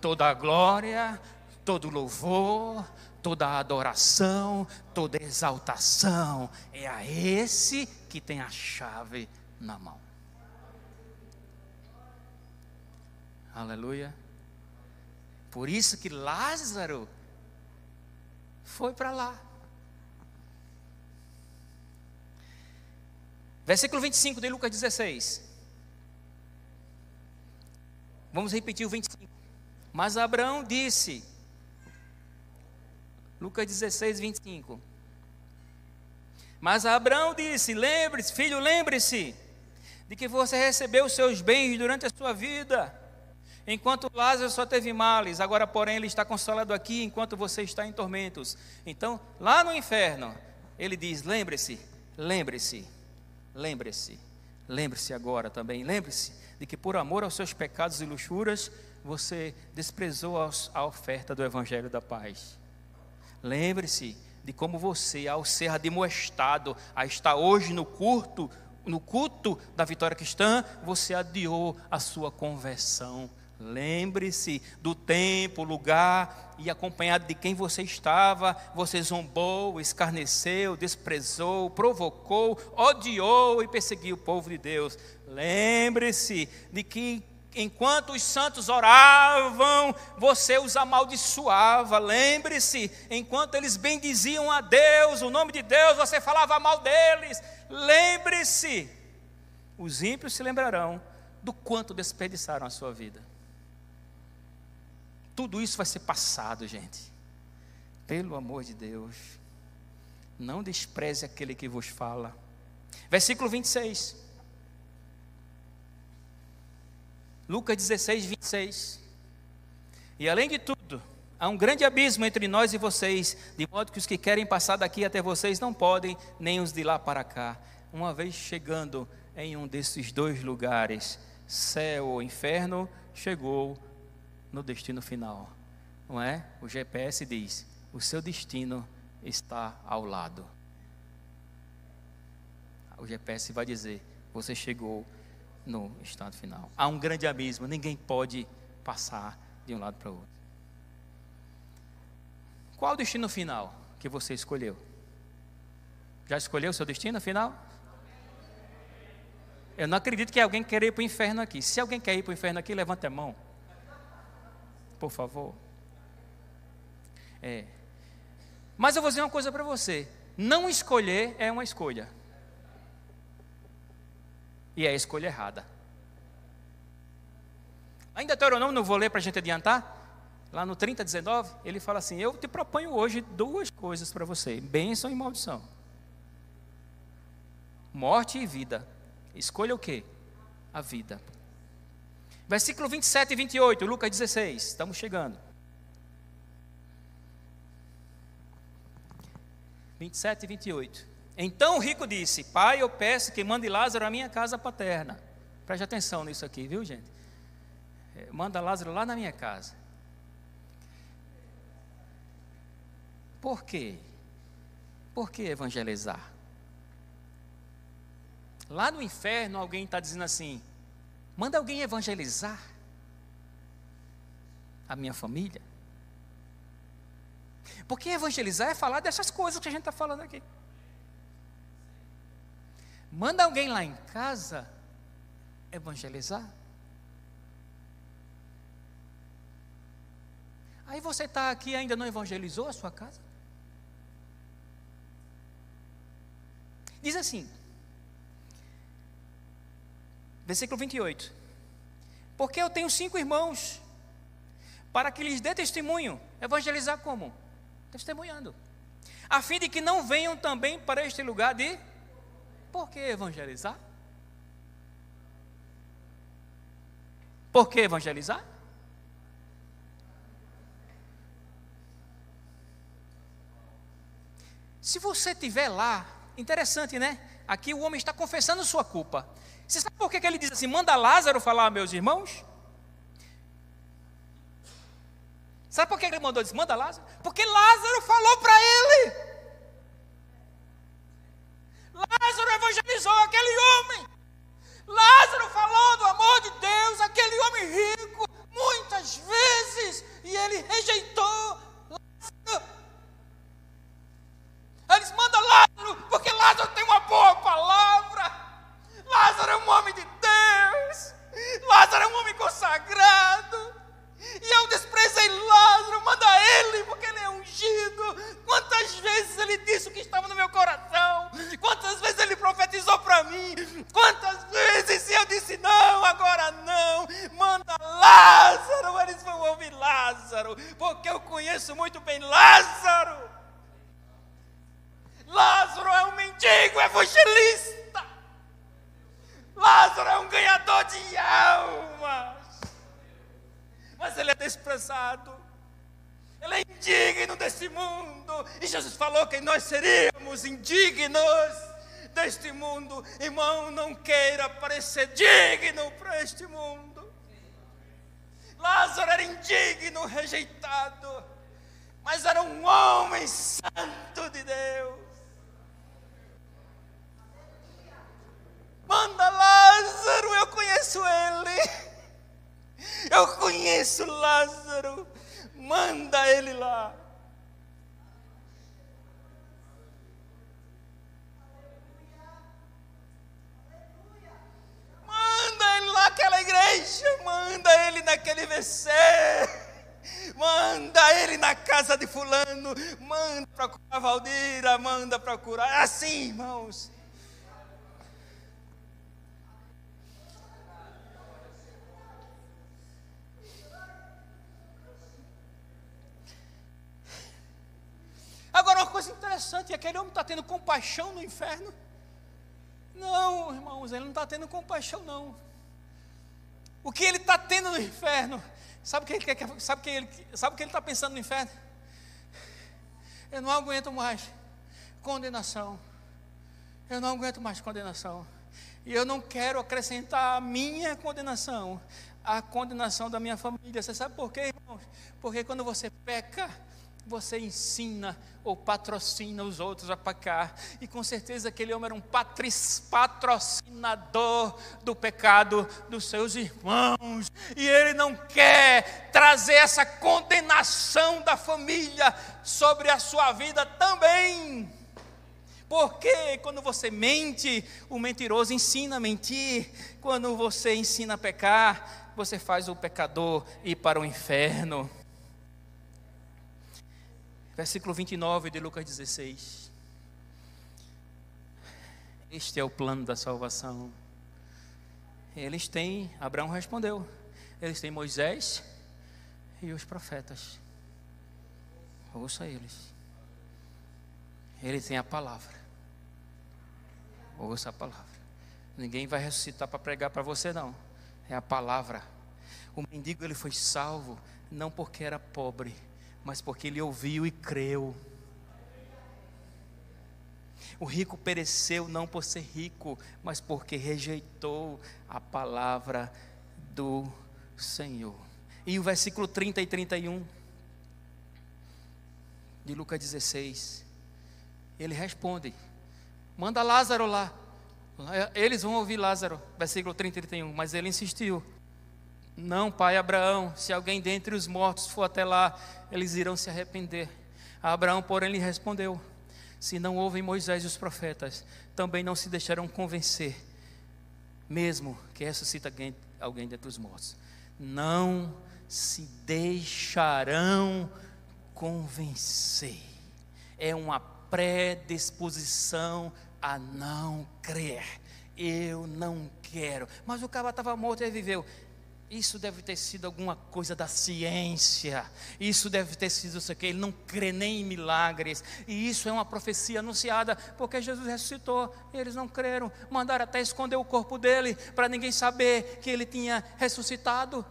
toda a glória, todo o louvor, toda a adoração, toda a exaltação. É a esse que tem a chave na mão. Aleluia. Por isso que Lázaro foi para lá. Versículo 25 de Lucas 16. Vamos repetir o 25. Mas Abraão disse, Lucas 16, 25. Mas Abraão disse, lembre-se, filho, lembre-se de que você recebeu os seus bens durante a sua vida, enquanto Lázaro só teve males. Agora, porém, ele está consolado aqui, enquanto você está em tormentos. Então, lá no inferno, ele diz, lembre-se, lembre-se, lembre-se, lembre-se agora também, lembre-se de que por amor aos seus pecados e luxúrias, você desprezou a oferta do Evangelho da Paz. Lembre-se de como você, ao ser admoestado a estar hoje no culto da vitória cristã, você adiou a sua conversão. Lembre-se do tempo, lugar e acompanhado de quem você estava. Você zombou, escarneceu, desprezou, provocou, odiou e perseguiu o povo de Deus. Lembre-se de que enquanto os santos oravam, você os amaldiçoava. Lembre-se, enquanto eles bendiziam a Deus, o nome de Deus, você falava mal deles. Lembre-se, os ímpios se lembrarão do quanto desperdiçaram a sua vida. Tudo isso vai ser passado, gente. Pelo amor de Deus, não despreze aquele que vos fala. Versículo 26. Lucas 16, 26. E além de tudo, há um grande abismo entre nós e vocês, de modo que os que querem passar daqui até vocês não podem, nem os de lá para cá. Uma vez chegando em um desses dois lugares, céu ou inferno, chegou no destino final, não é? O GPS diz, o seu destino está ao lado. O GPS vai dizer, você chegou no estado final. Há um grande abismo, ninguém pode passar de um lado para o outro. Qual o destino final que você escolheu? Já escolheu o seu destino final? Eu não acredito que alguém queira ir para o inferno aqui. Se alguém quer ir para o inferno aqui, levante a mão. Por favor. Mas eu vou dizer uma coisa para você. Não escolher é uma escolha. E é a escolha errada. Ainda Deuteronômio, não vou ler para a gente adiantar. Lá no 30, 19, ele fala assim, eu te proponho hoje duas coisas para você. Bênção e maldição. Morte e vida. Escolha o quê? A vida. Versículo 27 e 28, Lucas 16, estamos chegando. 27 e 28. Então o rico disse, pai, eu peço que mande Lázaro à minha casa paterna. Preste atenção nisso aqui, viu, gente? Manda Lázaro lá na minha casa. Por quê? Por que evangelizar? Lá no inferno alguém está dizendo assim, Manda alguém evangelizar a minha família. Porque evangelizar é falar dessas coisas que a gente está falando aqui. Manda alguém lá em casa evangelizar. Aí você está aqui e ainda não evangelizou a sua casa? Diz assim, versículo 28. Porque eu tenho 5 irmãos, para que lhes dê testemunho. Evangelizar como? Testemunhando. A fim de que não venham também para este lugar de... Por que evangelizar? Por que evangelizar? Se você estiver lá, interessante, né? Aqui o homem está confessando sua culpa. Você sabe por que ele diz assim, manda Lázaro falar, meus irmãos? Sabe por que ele mandou dizer, manda Lázaro? Porque Lázaro falou para ele. Lázaro evangelizou aquele homem. Lázaro falou do amor de Deus, aquele homem rico, muitas vezes, e ele rejeitou Lázaro. Eles mandam Lázaro, porque Lázaro tem uma boa palavra. Lázaro é um homem de Deus. Lázaro é um homem consagrado. E eu desprezei Lázaro, manda ele, porque ele é ungido. Quantas vezes ele disse o que estava no meu coração? Quantas vezes ele profetizou para mim? Quantas vezes eu disse não, agora não? Manda Lázaro, eles vão ouvir Lázaro, porque eu conheço muito bem Lázaro. Lázaro é um mendigo evangelista. Lázaro é um ganhador de almas. Mas ele é desprezado. Ele é indigno desse mundo. E Jesus falou que nós seríamos indignos deste mundo. Irmão, não queira parecer digno para este mundo. Lázaro era indigno, rejeitado, mas era um homem santo de Deus. Manda Lázaro, eu conheço ele. Eu conheço Lázaro. Manda ele lá. Manda ele lá naquela igreja. Manda ele naquele VC. Manda ele na casa de fulano. Manda para curar Valdira. Manda para curar. É assim, irmãos. Agora, uma coisa interessante, aquele homem está tendo compaixão no inferno? Não, irmãos, ele não está tendo compaixão, não. O que ele está tendo no inferno? Sabe o que ele está pensando no inferno? Eu não aguento mais condenação. Eu não aguento mais condenação. E eu não quero acrescentar a minha condenação, a condenação da minha família. Você sabe por quê, irmãos? Porque quando você peca, você ensina ou patrocina os outros a pecar. E com certeza aquele homem era um patrocinador do pecado dos seus irmãos. E ele não quer trazer essa condenação da família sobre a sua vida também. Porque quando você mente, o mentiroso ensina a mentir. Quando você ensina a pecar, você faz o pecador ir para o inferno. Versículo 29 de Lucas 16. Este é o plano da salvação. Eles têm, Abraão respondeu, eles têm Moisés e os profetas. Ouça eles. Ele tem a palavra. Ouça a palavra. Ninguém vai ressuscitar para pregar para você, não. É a palavra. O mendigo, ele foi salvo, não porque era pobre, mas porque ele ouviu e creu. O rico pereceu não por ser rico, mas porque rejeitou a palavra do Senhor. E o versículo 30 e 31 de Lucas 16, ele responde: manda Lázaro lá. Eles vão ouvir Lázaro, versículo 30 e 31, mas ele insistiu. Não, pai Abraão, se alguém dentre os mortos for até lá, eles irão se arrepender. Abraão, porém, lhe respondeu: se não ouvem Moisés e os profetas, também não se deixarão convencer, mesmo que ressuscita alguém dentre os mortos. Não se deixarão convencer. É uma predisposição a não crer. Eu não quero. Mas o cara estava morto e ele viveu. Isso deve ter sido alguma coisa da ciência. Isso deve ter sido isso aqui. Ele não crê nem em milagres. E isso é uma profecia anunciada, porque Jesus ressuscitou e eles não creram. Mandaram até esconder o corpo dele, para ninguém saber que ele tinha ressuscitado.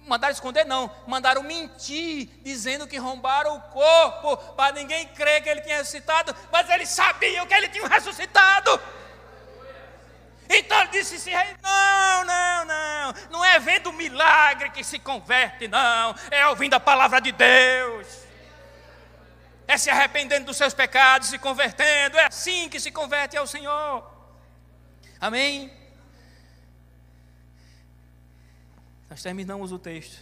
Mandaram esconder não, mandaram mentir, dizendo que roubaram o corpo, para ninguém crer que ele tinha ressuscitado. Mas eles sabiam que ele tinha ressuscitado. Então ele disse: não é vendo milagre que se converte, não, é ouvindo a palavra de Deus, é se arrependendo dos seus pecados, se convertendo, é assim que se converte ao Senhor. Amém? Nós terminamos o texto.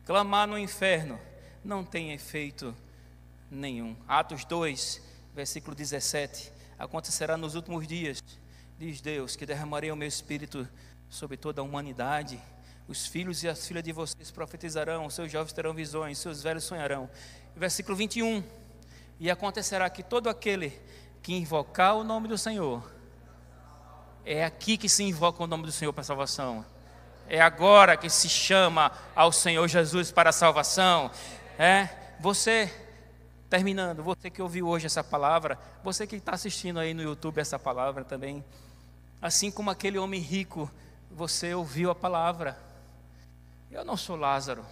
Clamar no inferno não tem efeito nenhum. Atos 2, versículo 17. Acontecerá nos últimos dias, diz Deus, que derramarei o meu espírito sobre toda a humanidade. Os filhos e as filhas de vocês profetizarão, os seus jovens terão visões, seus velhos sonharão. Versículo 21. E acontecerá que todo aquele que invocar o nome do Senhor, é aqui que se invoca o nome do Senhor para a salvação. É agora que se chama ao Senhor Jesus para a salvação. Você, terminando, você que ouviu hoje essa palavra, você que está assistindo aí no YouTube essa palavra também, assim como aquele homem rico, você ouviu a palavra. Eu não sou Lázaro,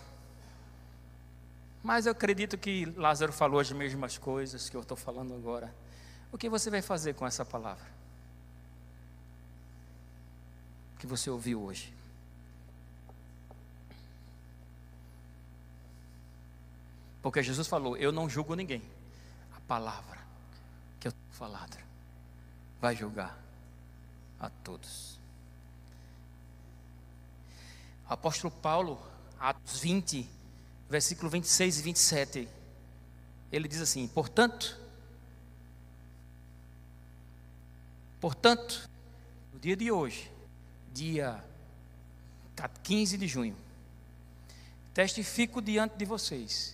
mas eu acredito que Lázaro falou as mesmas coisas que eu estou falando agora. O que você vai fazer com essa palavra que você ouviu hoje? Porque Jesus falou: eu não julgo ninguém. A palavra que eu tenho falado vai julgar a todos. O apóstolo Paulo, Atos 20, versículo 26 e 27, ele diz assim: portanto, no dia de hoje, dia 15 de junho, testifico diante de vocês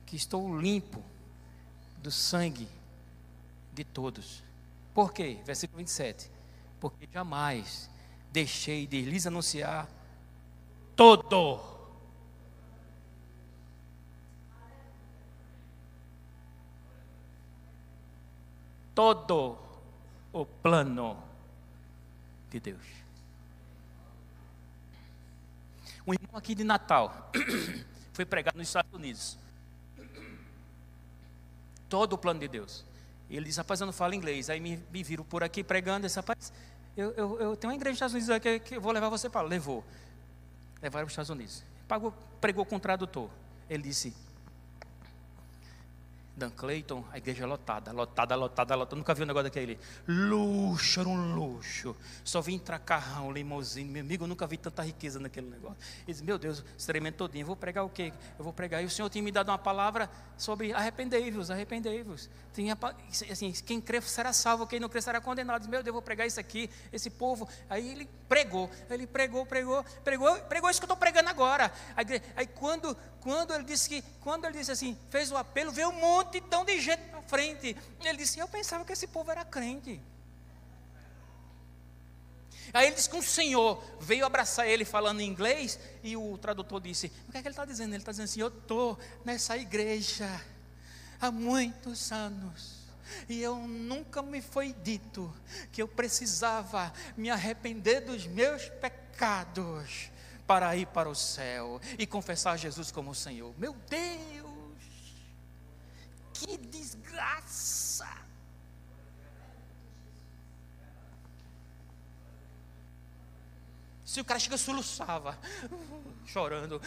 que estou limpo do sangue de todos. Por quê? Versículo 27. Porque jamais deixei de lhes anunciar todo o plano de Deus. Um irmão aqui de Natal foi pregar nos Estados Unidos. Todo o plano de Deus. Ele disse: rapaz, eu não falo inglês. Aí me viram por aqui pregando. Disse: rapaz, eu tenho uma igreja nos Estados Unidos aqui que eu vou levar você para lá. Levaram para os Estados Unidos. Pregou com o tradutor. Ele disse: Dan Clayton, a igreja lotada. Nunca vi um negócio daquele. Luxo, era um luxo. Só vi entrar carrão, limousine. Meu amigo, eu nunca vi tanta riqueza naquele negócio. Ele disse: meu Deus, esse tremendo todinho. Eu vou pregar o quê? Eu vou pregar. E o Senhor tinha me dado uma palavra sobre arrependei-vos. Tinha, assim, quem crê será salvo, quem não crê será condenado. Disse: meu Deus, eu vou pregar isso aqui, esse povo. Aí ele pregou isso que eu estou pregando agora. Aí quando ele disse assim, fez o apelo, veio um montão de gente na frente. Ele disse: eu pensava que esse povo era crente. Aí ele disse que um senhor veio abraçar ele falando em inglês, e o tradutor disse: o que é que ele está dizendo? Ele está dizendo assim: eu estou nessa igreja há muitos anos, e eu nunca me foi dito que eu precisava me arrepender dos meus pecados para ir para o céu e confessar Jesus como Senhor. Meu Deus, que desgraça! Se o cara chega, soluçava, chorando.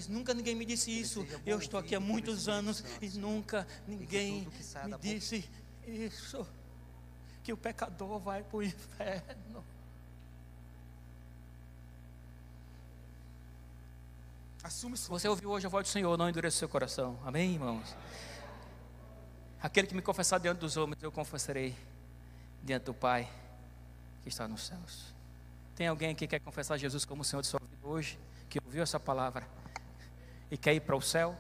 Nunca ninguém me disse isso. Eu estou aqui há muitos anos e nunca ninguém me disse isso. que o pecador vai para o inferno. Assume isso. Você ouviu hoje a voz do Senhor, não endureça o seu coração. Amém, irmãos? Aquele que me confessar diante dos homens, eu confessarei diante do Pai que está nos céus. Tem alguém aqui que quer confessar Jesus como o Senhor de sua vida hoje, que ouviu essa palavra e quer ir para o céu?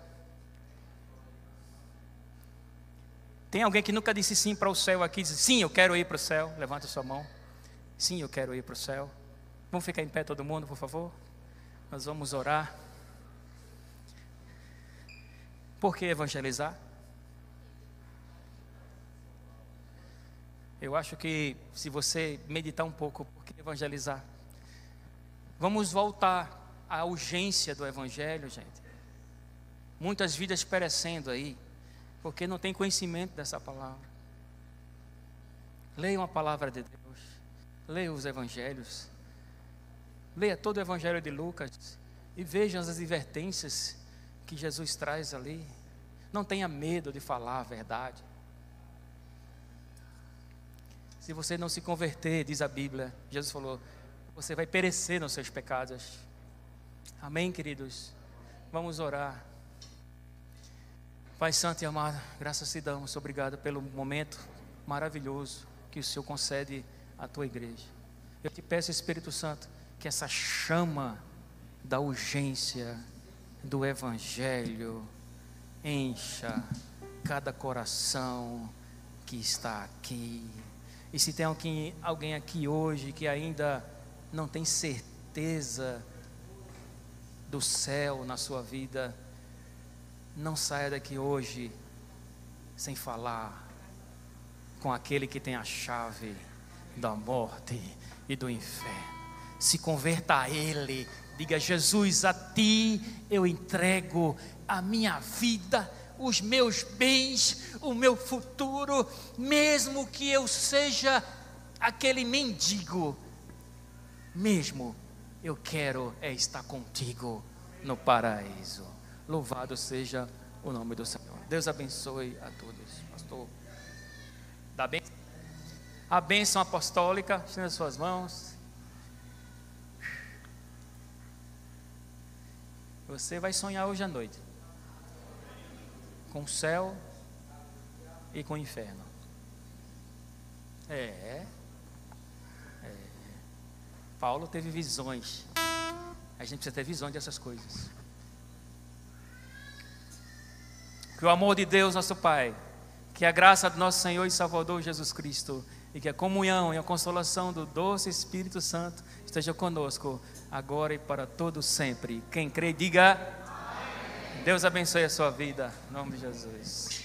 Tem alguém que nunca disse sim para o céu aqui, diz sim, eu quero ir para o céu? Levanta sua mão. Sim, eu quero ir para o céu. Vamos ficar em pé todo mundo, por favor? Nós vamos orar. Por que evangelizar? Eu acho que se você meditar um pouco, por que evangelizar? Vamos voltar à urgência do evangelho, gente. Muitas vidas perecendo aí, porque não tem conhecimento dessa palavra. Leiam a palavra de Deus, leiam os evangelhos, leia todo o evangelho de Lucas e vejam as advertências que Jesus traz ali. Não tenha medo de falar a verdade. Se você não se converter, diz a Bíblia, Jesus falou, você vai perecer nos seus pecados. Amém, queridos? Vamos orar. Pai Santo e amado, graças te damos, obrigado pelo momento maravilhoso que o Senhor concede à tua igreja. Eu te peço, Espírito Santo, que essa chama da urgência do Evangelho encha cada coração que está aqui. E se tem alguém aqui hoje que ainda não tem certeza do céu na sua vida, não saia daqui hoje sem falar com aquele que tem a chave da morte e do inferno. Se converta a Ele, diga: Jesus, a Ti eu entrego a minha vida, os meus bens, o meu futuro, mesmo que eu seja aquele mendigo, mesmo eu quero estar contigo no paraíso. Louvado seja o nome do Senhor. Deus abençoe a todos. Pastor, dá bem? A bênção apostólica, estenda as suas mãos. Você vai sonhar hoje à noite com o céu e com o inferno. Paulo teve visões. A gente precisa ter visões dessas coisas. Que o amor de Deus, nosso Pai, que a graça do nosso Senhor e Salvador Jesus Cristo, e que a comunhão e a consolação do doce Espírito Santo esteja conosco, agora e para todo sempre. Quem crê, diga amém. Deus abençoe a sua vida, em nome de Jesus.